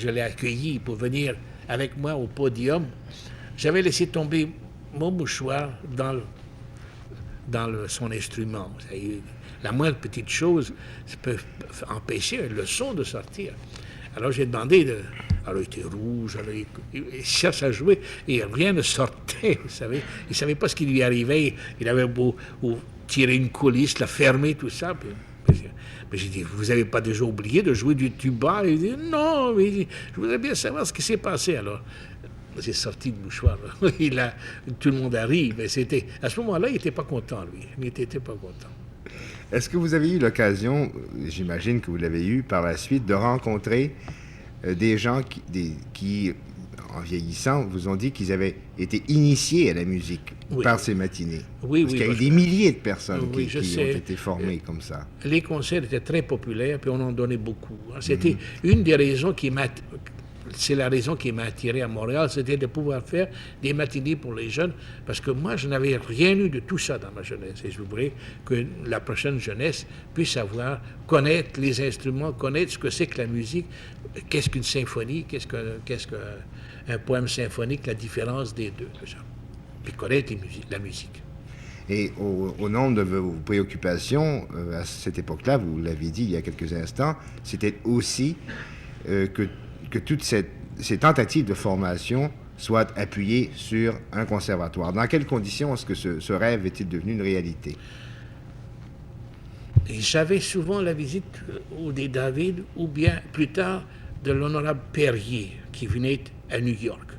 l'ai accueilli pour venir avec moi au podium, j'avais laissé tomber mon mouchoir dans son instrument. La moindre petite chose peut empêcher le son de sortir. Alors j'ai demandé alors il était rouge, alors il cherche à jouer et rien ne sortait, vous savez. Il ne savait pas ce qui lui arrivait. Il avait beau tirer une coulisse, la fermer, tout ça. Mais j'ai dit, vous n'avez pas déjà oublié de jouer du tuba? Il dit, non, mais je voudrais bien savoir ce qui s'est passé. Alors, j'ai sorti le mouchoir. Tout le monde arrive. Mais à ce moment-là, il n'était pas content, lui. Il n'était pas content. Est-ce que vous avez eu l'occasion, j'imagine que vous l'avez eu par la suite, de rencontrer des gens qui, en vieillissant, vous ont dit qu'ils avaient été initiés à la musique par ces matinées? Oui, parce qu'il y a eu des milliers de personnes qui ont été formées comme ça. Les concerts étaient très populaires, puis on en donnait beaucoup. C'était une des raisons c'est la raison qui m'a attiré à Montréal, c'était de pouvoir faire des matinées pour les jeunes, parce que moi, je n'avais rien eu de tout ça dans ma jeunesse. Et je voudrais que la prochaine jeunesse puisse connaître les instruments, connaître ce que c'est que la musique, qu'est-ce qu'une symphonie, qu'est-ce qu'un poème symphonique, la différence des deux, déjà. Puis connaître la musique. Et au nombre de vos préoccupations, à cette époque-là, vous l'avez dit il y a quelques instants, c'était aussi que toutes ces tentatives de formation soient appuyées sur un conservatoire. Dans quelles conditions est-ce que ce rêve est-il devenu une réalité? J'avais souvent la visite des David, ou bien plus tard de l'honorable Perrier, qui venait à New York.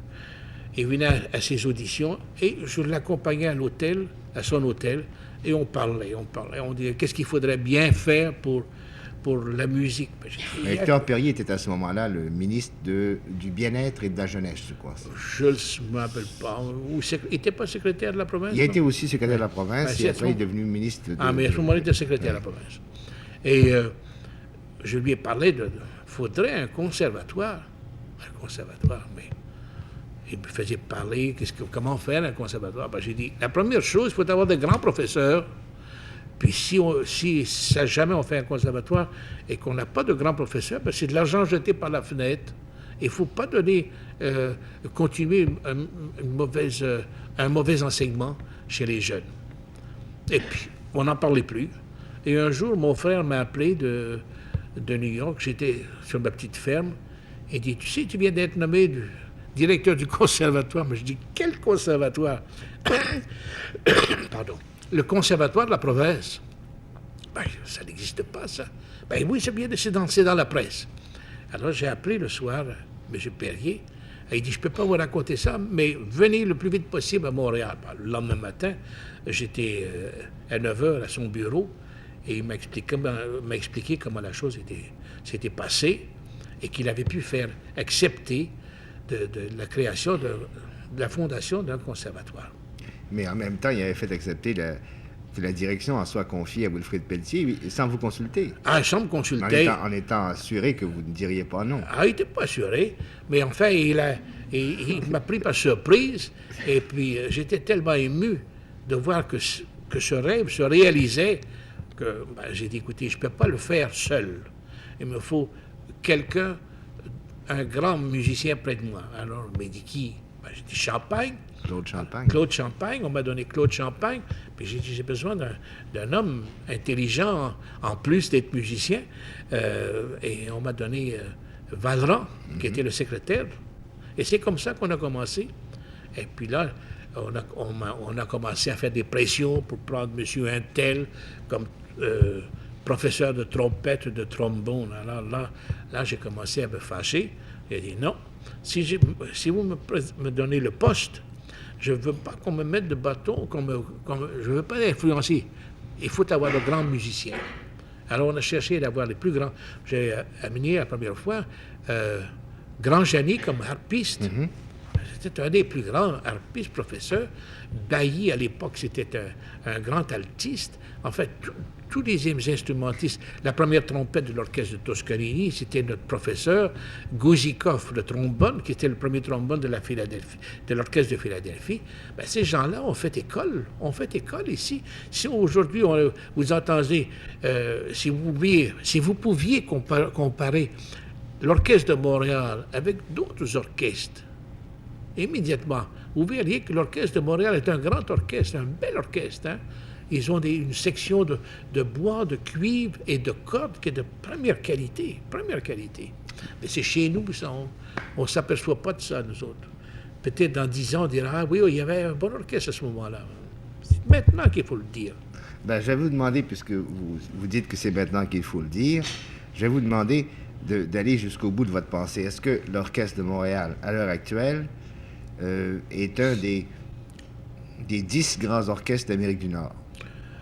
Il venait à ses auditions et je l'accompagnais à l'hôtel, à son hôtel, et on parlait. On disait qu'est-ce qu'il faudrait bien faire pour la musique. Hector Perrier était à ce moment-là le ministre du bien-être et de la jeunesse, je crois. Je ne me rappelle pas. Il n'était pas secrétaire de la province? Il a été aussi secrétaire de la province et après il est devenu ministre de... mais à ce moment-là, il était secrétaire de la province. Et je lui ai parlé faudrait un conservatoire. Un conservatoire, mais il me faisait parler, comment faire un conservatoire. Ben, j'ai dit, la première chose, il faut avoir de grands professeurs. Puis si jamais on fait un conservatoire et qu'on n'a pas de grands professeurs, ben c'est de l'argent jeté par la fenêtre. Il ne faut pas continuer un mauvais enseignement chez les jeunes. Et puis, on n'en parlait plus. Et un jour, mon frère m'a appelé de New York. J'étais sur ma petite ferme. Il dit, tu sais, tu viens d'être nommé directeur du conservatoire. Mais je dis, quel conservatoire? Pardon. Le conservatoire de la province. Ben, ça n'existe pas, ça. Ben oui, c'est bien, c'est dans la presse. Alors, j'ai appelé le soir M. Perrier. Et il dit, je ne peux pas vous raconter ça, mais venez le plus vite possible à Montréal. Ben, le lendemain matin, j'étais à 9h à son bureau. Et il m'a expliqué comment la chose s'était passée et qu'il avait pu faire accepter de la création de la fondation d'un conservatoire. Mais en même temps, il avait fait accepter que la direction en soit confiée à Wilfrid Pelletier sans vous consulter. Ah, sans me consulter. En étant assuré que vous ne diriez pas non. Ah, il n'était pas assuré, mais enfin, il m'a pris par surprise et puis j'étais tellement ému de voir que ce rêve se réalisait que j'ai dit, écoutez, je ne peux pas le faire seul. Il me faut quelqu'un, un grand musicien près de moi. Alors, il m'a dit qui? Ben, j'ai dit Champagne. Claude Champagne. Claude Champagne, on m'a donné Claude Champagne. Puis j'ai dit, j'ai besoin d'un homme intelligent, en plus d'être musicien. Et on m'a donné Valran, qui était le secrétaire. Et c'est comme ça qu'on a commencé. Et puis là, on a commencé à faire des pressions pour prendre M. Untel comme professeur de trompette, de trombone. Alors là j'ai commencé à me fâcher. J'ai dit non, si vous me donnez le poste, je ne veux pas qu'on me mette de bâton, je ne veux pas influencer. Il faut avoir de grands musiciens. Alors on a cherché d'avoir les plus grands. J'ai amené la première fois Grand Jani comme harpiste. C'était un des plus grands harpistes, professeurs. Bailly, à l'époque, c'était un grand altiste. En fait, tous les instrumentistes. La première trompette de l'orchestre de Toscanini, c'était notre professeur. Guzikov, le trombone, qui était le premier trombone de l'orchestre de Philadelphie. Ben, ces gens-là ont fait école. Ici. Si aujourd'hui, vous entendez, si vous pouviez comparer l'orchestre de Montréal avec d'autres orchestres, immédiatement, vous verriez que l'orchestre de Montréal est un grand orchestre, un bel orchestre. Hein? Ils ont une section de bois, de cuivre et de cordes qui est de première qualité. Mais c'est chez nous, ça, on ne s'aperçoit pas de ça, nous autres. Peut-être dans 10 ans, on dira, ah oui, il y avait un bon orchestre à ce moment-là. C'est maintenant qu'il faut le dire. Ben, je vais vous demander, puisque vous dites que c'est maintenant qu'il faut le dire, je vais vous demander d'aller jusqu'au bout de votre pensée. Est-ce que l'Orchestre de Montréal, à l'heure actuelle, est un des 10 grands orchestres d'Amérique du Nord?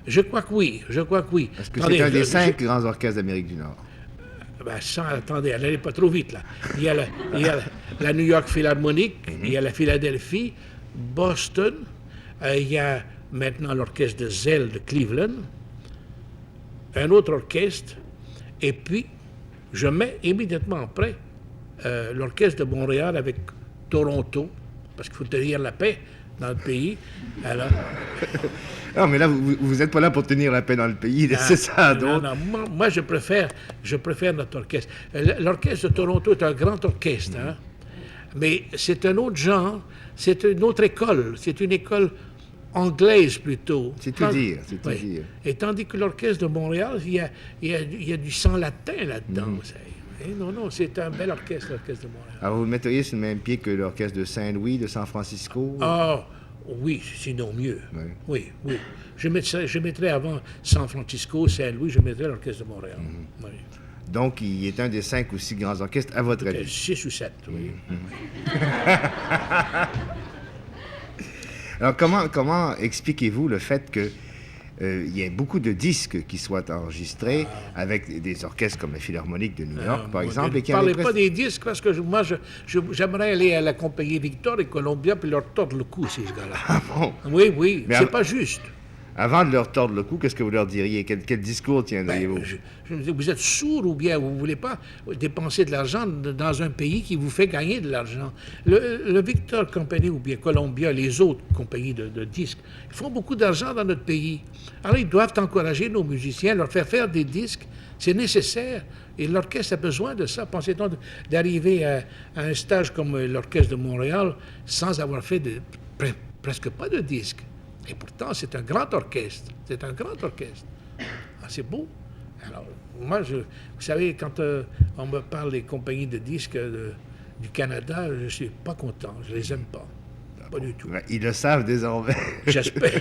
Je crois que oui. Est-ce que c'est un des 5 grands orchestres d'Amérique du Nord? Ben, attendez, n'allez pas trop vite, là. Il y a la New York Philharmonic, il y a la Philadelphie, Boston, il y a maintenant l'orchestre de Zell de Cleveland, un autre orchestre, et puis je mets immédiatement après l'orchestre de Montréal avec Toronto, parce qu'il faut tenir la paix dans le pays. Alors... Non, mais là, vous n'êtes pas là pour tenir la paix dans le pays, c'est ça, donc. Non, moi, je préfère notre orchestre. L'orchestre de Toronto est un grand orchestre, hein? Mais c'est un autre genre, c'est une autre école, c'est une école anglaise plutôt. C'est tout dire. Et tandis que l'orchestre de Montréal, il y a du sang latin là-dedans. Non, c'est un bel orchestre, l'orchestre de Montréal. Alors, vous le metteriez sur le même pied que l'orchestre de Saint-Louis, de San Francisco? Ah, oui, sinon mieux. Oui. Je mettrais avant San Francisco, Saint-Louis, je mettrais l'orchestre de Montréal. Oui. Donc, il est un des 5 ou 6 grands orchestres, à votre avis. 6 ou 7, oui. Alors, comment expliquez-vous le fait que il y ait beaucoup de disques qui soient enregistrés avec des orchestres comme la Philharmonique de New York, par exemple, et qui ne parlez pas des disques, parce que moi, j'aimerais aller à la compagnie Victor et Columbia puis leur tordre le cou, ces gars-là. Ah bon? Oui, Mais c'est pas juste. Avant de leur tordre le cou, qu'est-ce que vous leur diriez? Quel discours tiendriez-vous? Je me dis, vous êtes sourd ou bien vous ne voulez pas dépenser de l'argent dans un pays qui vous fait gagner de l'argent. Le Victor Company ou bien Columbia, les autres compagnies de disques, ils font beaucoup d'argent dans notre pays. Alors, ils doivent encourager nos musiciens, leur faire des disques. C'est nécessaire. Et l'orchestre a besoin de ça. Pensez-vous d'arriver à un stage comme l'Orchestre de Montréal sans avoir fait presque pas de disques. Et pourtant, c'est un grand orchestre. C'est un grand orchestre. Ah, c'est beau. Alors, moi, vous savez, quand on me parle des compagnies de disques du Canada, je ne suis pas content. Je ne les aime pas. Pas du tout. Ils le savent désormais. J'espère.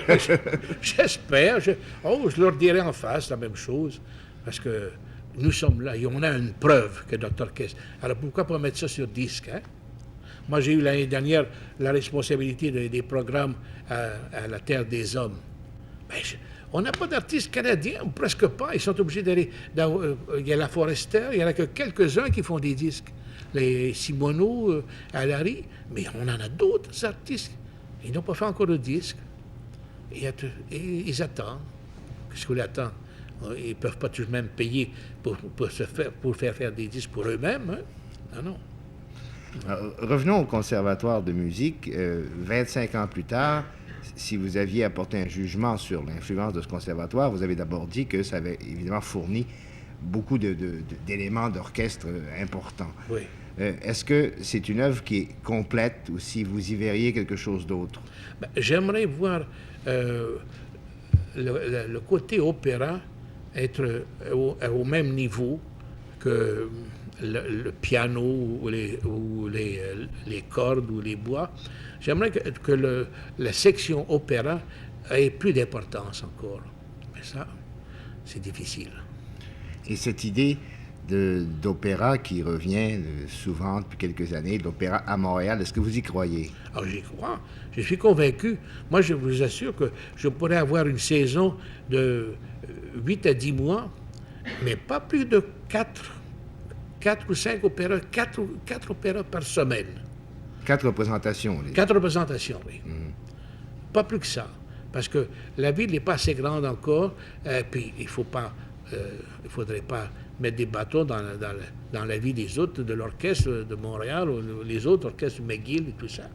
J'espère. Je leur dirai en face la même chose. Parce que nous sommes là et on a une preuve que notre orchestre. Alors, pourquoi pas mettre ça sur disque, hein? Moi, j'ai eu l'année dernière la responsabilité des programmes à la Terre des Hommes. Ben, on n'a pas d'artistes canadiens, ou presque pas. Ils sont obligés d'aller il y a la Forester, il n'y en a que quelques-uns qui font des disques. Les Simoneau, Allary, mais on en a d'autres artistes. Ils n'ont pas fait encore de disques. Et ils attendent. Qu'est-ce qu'ils attendent? Ils ne peuvent pas tout de même payer pour faire des disques pour eux-mêmes. Hein? Non. Alors, revenons au Conservatoire de musique. 25 ans plus tard, si vous aviez apporté un jugement sur l'influence de ce conservatoire, vous avez d'abord dit que ça avait évidemment fourni beaucoup d'éléments d'orchestre importants. Oui. Est-ce que c'est une œuvre qui est complète ou si vous y verriez quelque chose d'autre? Ben, j'aimerais voir le côté opéra être au même niveau que le piano ou les cordes ou les bois. J'aimerais que la section opéra ait plus d'importance encore. Mais ça, c'est difficile. Et cette idée d'opéra qui revient souvent depuis quelques années, d'opéra à Montréal, est-ce que vous y croyez? Alors, j'y crois. Je suis convaincu. Moi, je vous assure que je pourrais avoir une saison de 8 à 10 mois, mais pas plus de 4 ou 5 opéras, 4 opéras par semaine. 4 représentations. 4 représentations, oui. Pas plus que ça. Parce que la ville n'est pas assez grande encore, puis il ne faudrait pas mettre des bâtons dans la vie des autres, de l'orchestre de Montréal, ou les autres orchestres de McGill et tout ça.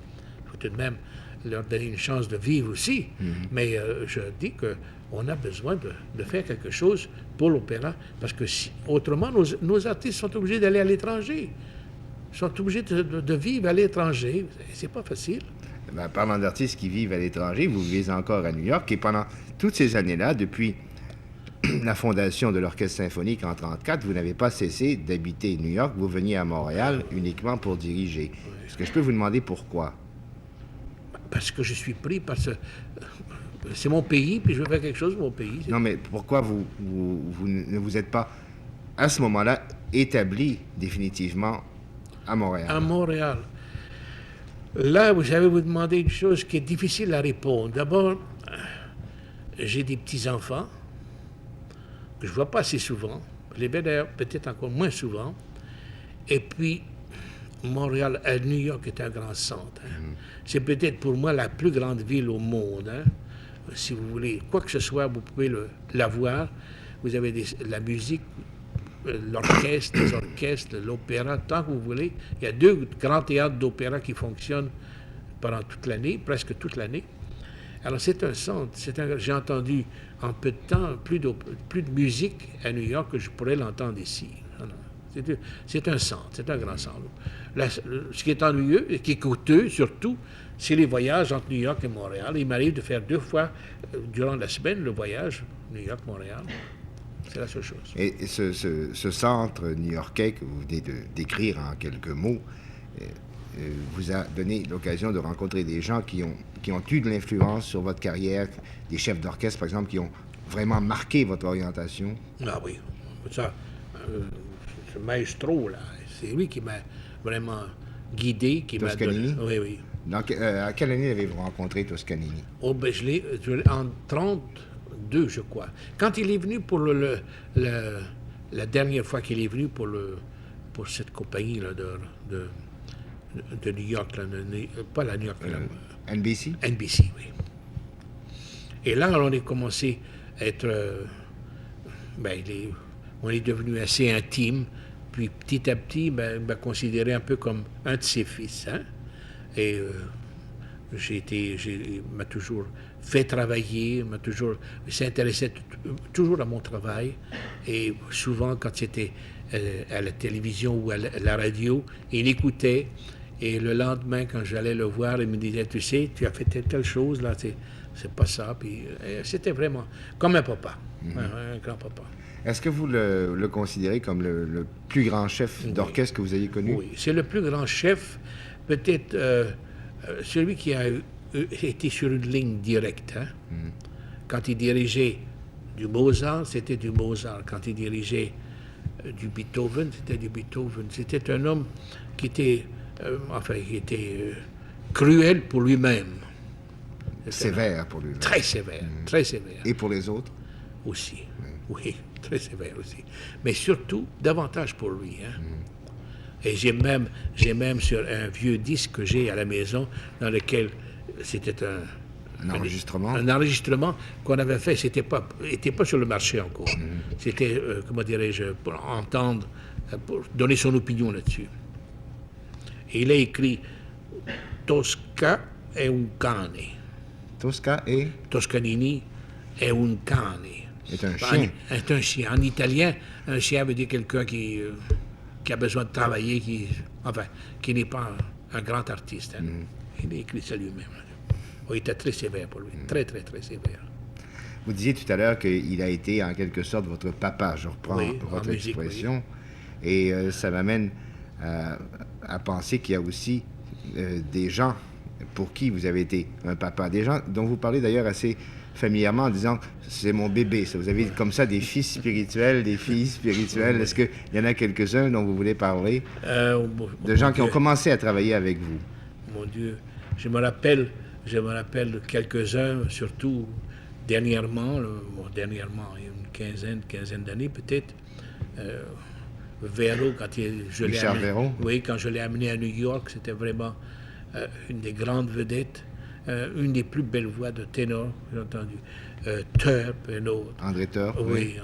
Il faut tout de même leur donner une chance de vivre aussi. Mais je dis qu'on a besoin de faire quelque chose pour l'opéra, parce que autrement, nos artistes sont obligés d'aller à l'étranger. Ils sont obligés de vivre à l'étranger. C'est pas facile. Ben, parlant d'artistes qui vivent à l'étranger, vous vivez encore à New York, et pendant toutes ces années-là, depuis la fondation de l'Orchestre symphonique en 1934, vous n'avez pas cessé d'habiter New York. Vous veniez à Montréal uniquement pour diriger. Est-ce que je peux vous demander pourquoi? Parce que je suis pris c'est mon pays, puis je veux faire quelque chose pour mon pays. Non, mais pourquoi vous ne vous êtes pas, à ce moment-là, établi définitivement à Montréal? À Montréal. Là, vous savez, vous demandez une chose qui est difficile à répondre. D'abord, j'ai des petits-enfants que je ne vois pas assez souvent. Je les vois d'ailleurs peut-être encore moins souvent. Et puis, Montréal, New York est un grand centre. Hein. C'est peut-être pour moi la plus grande ville au monde. Hein. Si vous voulez, quoi que ce soit, vous pouvez la voir. Vous avez la musique, l'orchestre, les orchestres, l'opéra, tant que vous voulez. Il y a 2 grands théâtres d'opéra qui fonctionnent pendant toute l'année, presque toute l'année. Alors c'est un centre. J'ai entendu en peu de temps plus de musique à New York que je pourrais l'entendre ici. C'est un centre, c'est un grand centre. Ce qui est ennuyeux et qui est coûteux surtout, c'est les voyages entre New York et Montréal. Il m'arrive de faire 2 fois durant la semaine le voyage New York-Montréal. C'est la seule chose. Et ce centre new-yorkais que vous venez de décrire en quelques mots vous a donné l'occasion de rencontrer des gens qui ont eu de l'influence sur votre carrière, des chefs d'orchestre, par exemple, qui ont vraiment marqué votre orientation? Ah oui, ça, ce maestro, là. C'est lui qui m'a vraiment guidé, qui m'a donné... Toscanini? Oui, oui. Donc, à quelle année avez-vous rencontré Toscanini? Oh, ben, en 32, je crois. Quand il est venu pour la dernière fois qu'il est venu pour cette compagnie là, de New York, là, pas la New York, NBC? NBC, oui. Et là, on a commencé à être... on est devenu assez intime. Puis petit à petit, il m'a considéré un peu comme un de ses fils. Hein? Et il m'a toujours fait travailler, il s'intéressait toujours à mon travail. Et souvent, quand c'était à la télévision ou à la radio, il écoutait. Et le lendemain, quand j'allais le voir, il me disait, tu sais, tu as fait telle chose, là, c'est pas ça. Puis c'était vraiment comme un papa, un grand-papa. Est-ce que vous le considérez comme le plus grand chef d'orchestre que vous ayez connu? Oui, c'est le plus grand chef, peut-être celui qui a été sur une ligne directe. Hein? Quand il dirigeait du Mozart, c'était du Mozart. Quand il dirigeait du Beethoven, c'était du Beethoven. C'était un homme qui était, cruel pour lui-même. Sévère pour lui. Très sévère, très sévère. Et pour les autres? Aussi, oui, très sévère aussi. Mais surtout, davantage pour lui. Hein? Et j'ai même sur un vieux disque que j'ai à la maison, dans lequel c'était un enregistrement. Un enregistrement qu'on avait fait, c'était pas sur le marché encore. C'était, comment dirais-je, pour entendre, pour donner son opinion là-dessus. Et il a écrit Tosca è un cane. Tosca et? Toscanini è un cane. Est un chien. Est un chien. En italien, un chien veut dire quelqu'un qui a besoin de travailler, qui n'est pas un grand artiste. Hein. Il a écrit ça lui-même. Il était très sévère pour lui. Très, très, très sévère. Vous disiez tout à l'heure qu'il a été en quelque sorte votre papa. Je reprends votre musique, expression. Oui. Et ça m'amène à penser qu'il y a aussi des gens pour qui vous avez été un papa. Des gens dont vous parlez d'ailleurs assez familièrement en disant « c'est mon bébé ». Vous avez comme ça des fils spirituels, des filles spirituelles. Est-ce qu'il y en a quelques-uns dont vous voulez parler? De gens qui ont commencé à travailler avec vous. Mon Dieu, je me rappelle quelques-uns, surtout dernièrement, il y a une quinzaine d'années peut-être. Véro, Richard Véro? Oui, quand je l'ai amené à New York, c'était vraiment une des grandes vedettes. Une des plus belles voix de ténor, j'ai entendu. Turp, un autre. André Turp, oui.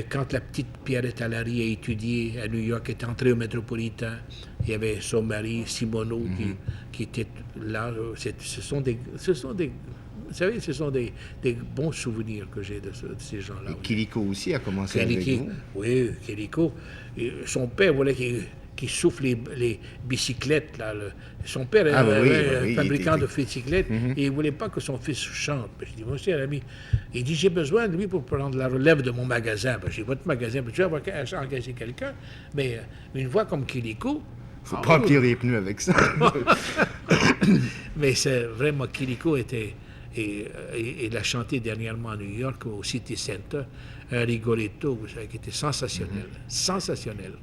Quand la petite Pierrette Allary a étudié à New York, est entrée au Métropolitain, il y avait son mari, Simoneau, qui était là. Ce sont des vous savez, ce sont des bons souvenirs que j'ai de ces gens-là. Et Kiliko aussi a commencé avec vous? Oui, Kiliko. Son père voulait qu'il souffle les bicyclettes. Là, son père est un fabricant de bicyclettes et il ne voulait pas que son fils chante. Je dis, monsieur l'ami, il dit, j'ai besoin de lui pour prendre la relève de mon magasin. J'ai votre magasin, tu vas engager quelqu'un, mais une voix comme Kiliko... Il ne faut pas remplir les pneus avec ça. Mais c'est vraiment, Kiliko était... Et il a chanté dernièrement à New York, au City Center, un Rigoletto, vous savez, qui était sensationnel. Sensationnel.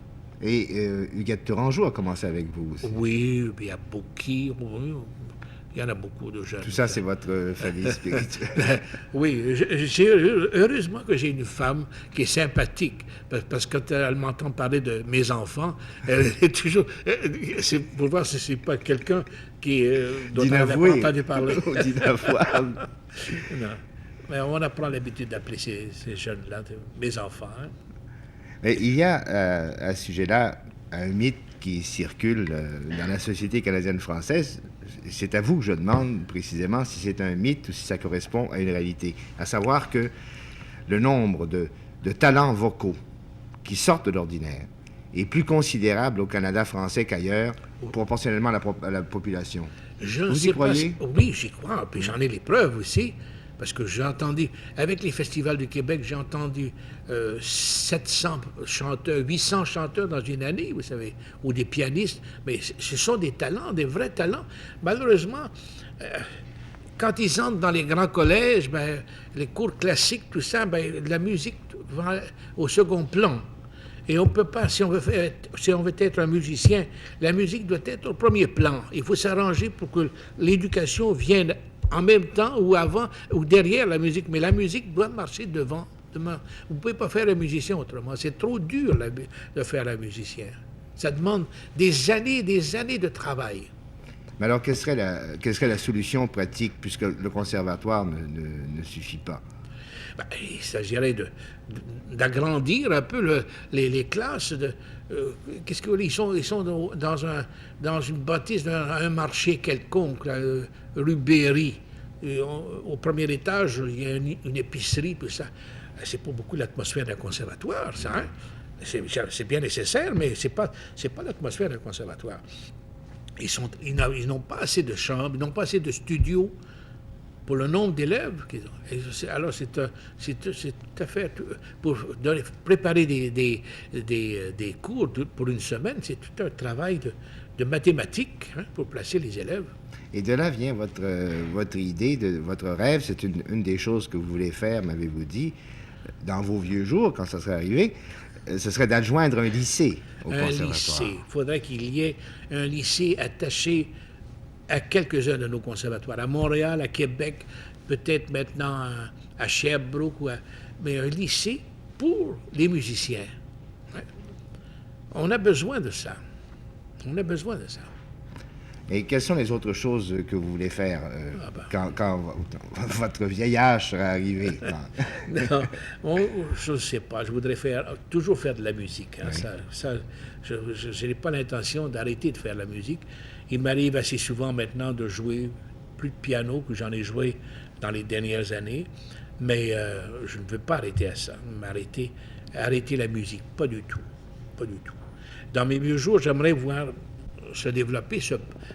Et Huguette Tourangeau a commencé avec vous aussi. Oui, il y a beaucoup, il y en a beaucoup de jeunes. Tout ça, c'est votre famille spirituelle. Oui, heureusement que j'ai une femme qui est sympathique, parce que quand elle m'entend parler de mes enfants, elle est toujours... C'est pour voir si c'est pas quelqu'un dont elle n'a pas entendu parler. Non. Mais on apprend l'habitude d'appeler ces jeunes-là mes enfants. Hein. Mais il y a à ce sujet-là un mythe qui circule dans la société canadienne-française. C'est à vous que je demande précisément si c'est un mythe ou si ça correspond à une réalité. À savoir que le nombre de talents vocaux qui sortent de l'ordinaire est plus considérable au Canada français qu'ailleurs, proportionnellement à la population. Vous y croyez? Oui, j'y crois. Puis j'en ai les preuves aussi. Parce que j'ai entendu, avec les festivals du Québec, j'ai entendu 700 chanteurs, 800 chanteurs dans une année, vous savez, ou des pianistes. Mais ce sont des talents, des vrais talents. Malheureusement, quand ils entrent dans les grands collèges, les cours classiques, tout ça, la musique va au second plan. Et on ne peut pas, si on veut être un musicien, la musique doit être au premier plan. Il faut s'arranger pour que l'éducation vienne en même temps ou avant ou derrière la musique. Mais la musique doit marcher devant. Vous ne pouvez pas faire un musicien autrement. C'est trop dur de faire un musicien. Ça demande des années de travail. Mais alors, quelle serait la solution pratique, puisque le conservatoire ne suffit pas? Ben, il s'agirait d'agrandir un peu les classes. Qu'est-ce que ils sont dans une bâtisse, un marché quelconque, là, rue Berry. Au premier étage, il y a une épicerie, tout ça. C'est pas beaucoup l'atmosphère d'un conservatoire, ça. Hein? C'est bien nécessaire, mais c'est pas l'atmosphère d'un conservatoire. Ils n'ont pas assez de chambres, ils n'ont pas assez de studios pour le nombre d'élèves qu'ils ont. Alors, c'est tout à fait... Pour préparer des cours pour une semaine, c'est tout un travail de mathématiques, hein, pour placer les élèves. Et de là vient votre idée, votre rêve. C'est une des choses que vous voulez faire, m'avez-vous dit, dans vos vieux jours, quand ça serait arrivé. Ce serait d'adjoindre un lycée au conservatoire. Un lycée. Il faudrait qu'il y ait un lycée attaché à quelques-uns de nos conservatoires. À Montréal, à Québec, peut-être maintenant à Sherbrooke, mais un lycée pour les musiciens. Ouais. On a besoin de ça. On a besoin de ça. Et quelles sont les autres choses que vous voulez faire quand votre vieil âge sera arrivé? Non, je ne sais pas. Je voudrais toujours faire de la musique. Hein. Oui. Je n'ai pas l'intention d'arrêter de faire la musique. Il m'arrive assez souvent maintenant de jouer plus de piano que j'en ai joué dans les dernières années. Mais je ne veux pas arrêter à ça. Arrêter la musique. Pas du tout. Pas du tout. Dans mes vieux jours, j'aimerais voir se développer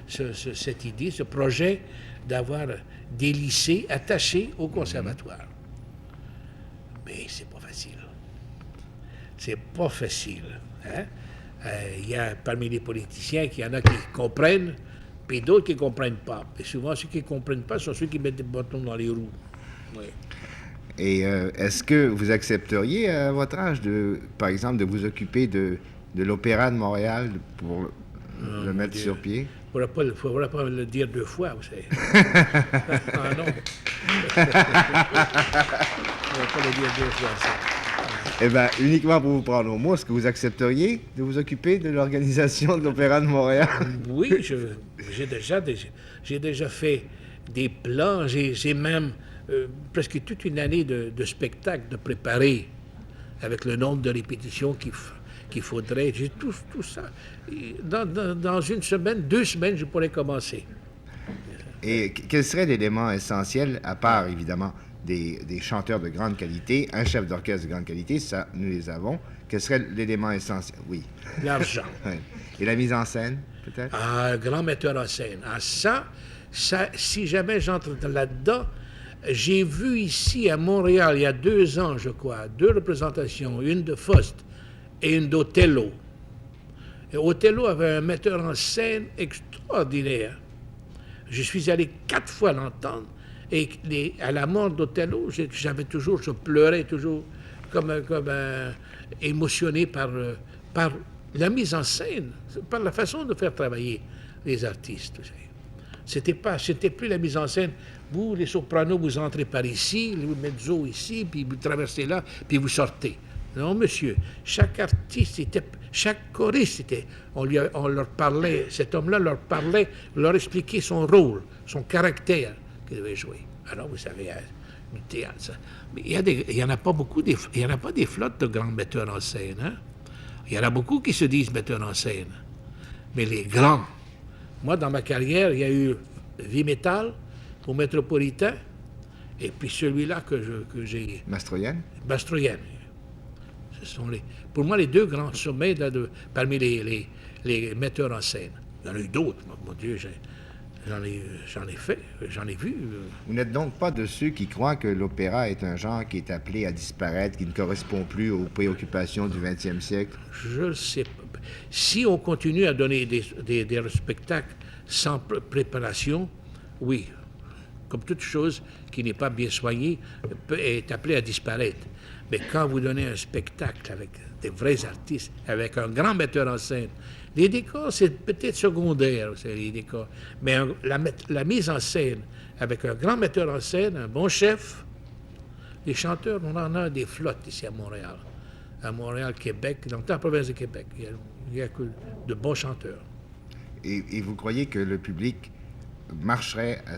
cette idée, ce projet d'avoir des lycées attachés au conservatoire. Mais c'est pas facile. C'est pas facile. Hein? Il y a parmi les politiciens qu'il y en a qui comprennent, puis d'autres qui ne comprennent pas. Et souvent, ceux qui ne comprennent pas sont ceux qui mettent des bâtons dans les roues. Oui. Et est-ce que vous accepteriez, à votre âge, par exemple, de vous occuper de l'Opéra de Montréal pour le mettre sur pied? Il ne faudra pas le dire deux fois, vous savez. Ah non. Il ne faudra pas le dire deux fois, ça. Eh bien, uniquement pour vous prendre au mot, est-ce que vous accepteriez de vous occuper de l'organisation de l'Opéra de Montréal? Oui, j'ai déjà fait des plans. J'ai même presque toute une année de spectacles de préparer avec le nombre de répétitions qu'il faudrait. J'ai tout ça. Dans une semaine, 2 semaines, je pourrais commencer. Et quel serait l'élément essentiel, à part, évidemment, des chanteurs de grande qualité, un chef d'orchestre de grande qualité, ça, nous les avons. Quel serait l'élément essentiel? Oui. L'argent. Oui. Et la mise en scène, peut-être? Ah, un grand metteur en scène. Ah, ça, si jamais j'entre là-dedans, j'ai vu ici à Montréal, il y a 2 ans, je crois, 2 représentations, une de Faust et une d'Othello. Et Othello avait un metteur en scène extraordinaire. Je suis allé 4 fois l'entendre. Et à la mort d'Othello, je pleurais toujours comme émotionné par la mise en scène, par la façon de faire travailler les artistes. C'était plus la mise en scène. Vous, les sopranos, vous entrez par ici, les mezzo ici, puis vous traversez là, puis vous sortez. Non, monsieur. Chaque artiste chaque choriste on leur parlait, cet homme-là leur expliquait son rôle, son caractère qu'il devait jouer. Alors, vous savez, du théâtre, ça. Mais il n'y en a pas beaucoup, il n'y en a pas des flottes de grands metteurs en scène. Hein? Il y en a beaucoup qui se disent metteurs en scène. Mais les grands. Moi, dans ma carrière, il y a eu Vie Métal au Métropolitain, et puis celui-là que j'ai... Mastroianni? Mastroianni. Ce sont pour moi les 2 grands sommets parmi les metteurs en scène. Il y en a eu d'autres, mon Dieu, j'en ai vu. Vous n'êtes donc pas de ceux qui croient que l'opéra est un genre qui est appelé à disparaître, qui ne correspond plus aux préoccupations du 20e siècle? Je ne sais pas. Si on continue à donner des spectacles sans préparation, oui. comme toute chose qui n'est pas bien soignée, est appelée à disparaître. Mais quand vous donnez un spectacle avec des vrais artistes, avec un grand metteur en scène, les décors, c'est peut-être secondaire, c'est les décors, mais la mise en scène, avec un grand metteur en scène, un bon chef, les chanteurs, on en a des flottes ici à Montréal. À Montréal, Québec, dans toute la province de Québec, il y a que de bons chanteurs. Et vous croyez que le public marcherait à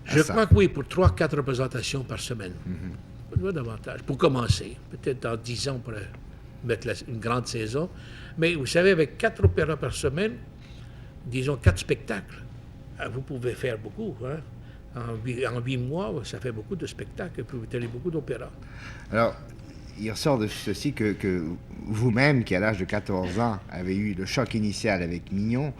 Je ça? crois que oui, pour 3-4 représentations par semaine. Pas davantage. Pour commencer. Peut-être dans 10 ans, on pourrait mettre une grande saison. Mais vous savez, avec 4 opéras par semaine, disons 4 spectacles, vous pouvez faire beaucoup. Hein? En 8 mois, ça fait beaucoup de spectacles, et puis vous tenez beaucoup d'opéras. Alors, il ressort de ceci que vous-même, qui à l'âge de 14 ans, avez eu le choc initial avec Mignon,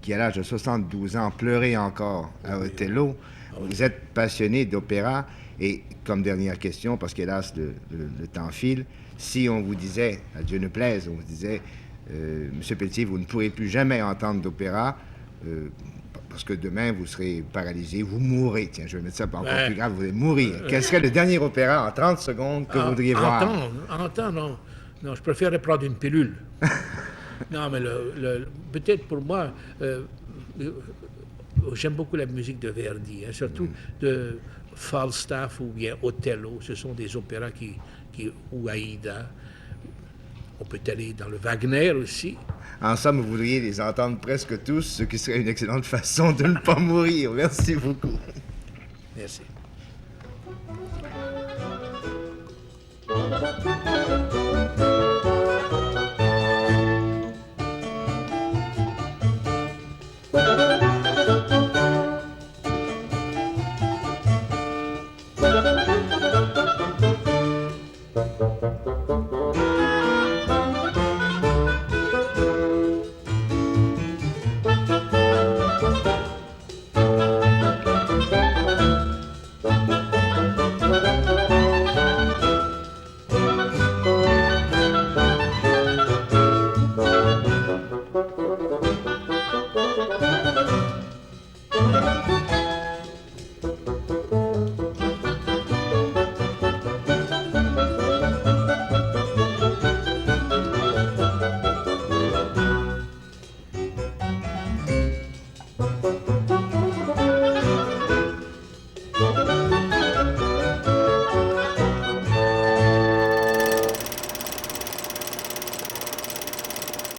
qui à l'âge de 72 ans pleurait encore à Othello, vous êtes passionné d'opéra, et comme dernière question, parce qu'hélas le temps file, si on vous disait, à Dieu ne plaise, on vous disait, Monsieur Pelletier, vous ne pourrez plus jamais entendre d'opéra, parce que demain, vous serez paralysé, vous mourrez. Tiens, je vais mettre ça encore plus grave, vous allez mourir. Quel serait le dernier opéra en 30 secondes que vous voudriez voir? En temps, non. Non, je préférerais prendre une pilule. Non, mais peut-être pour moi, j'aime beaucoup la musique de Verdi, hein, surtout de Falstaff ou bien Othello. Ce sont des opéras ou Aïda. On peut aller dans le Wagner aussi. En somme, vous voudriez les entendre presque tous, ce qui serait une excellente façon de ne pas mourir. Merci beaucoup. Merci.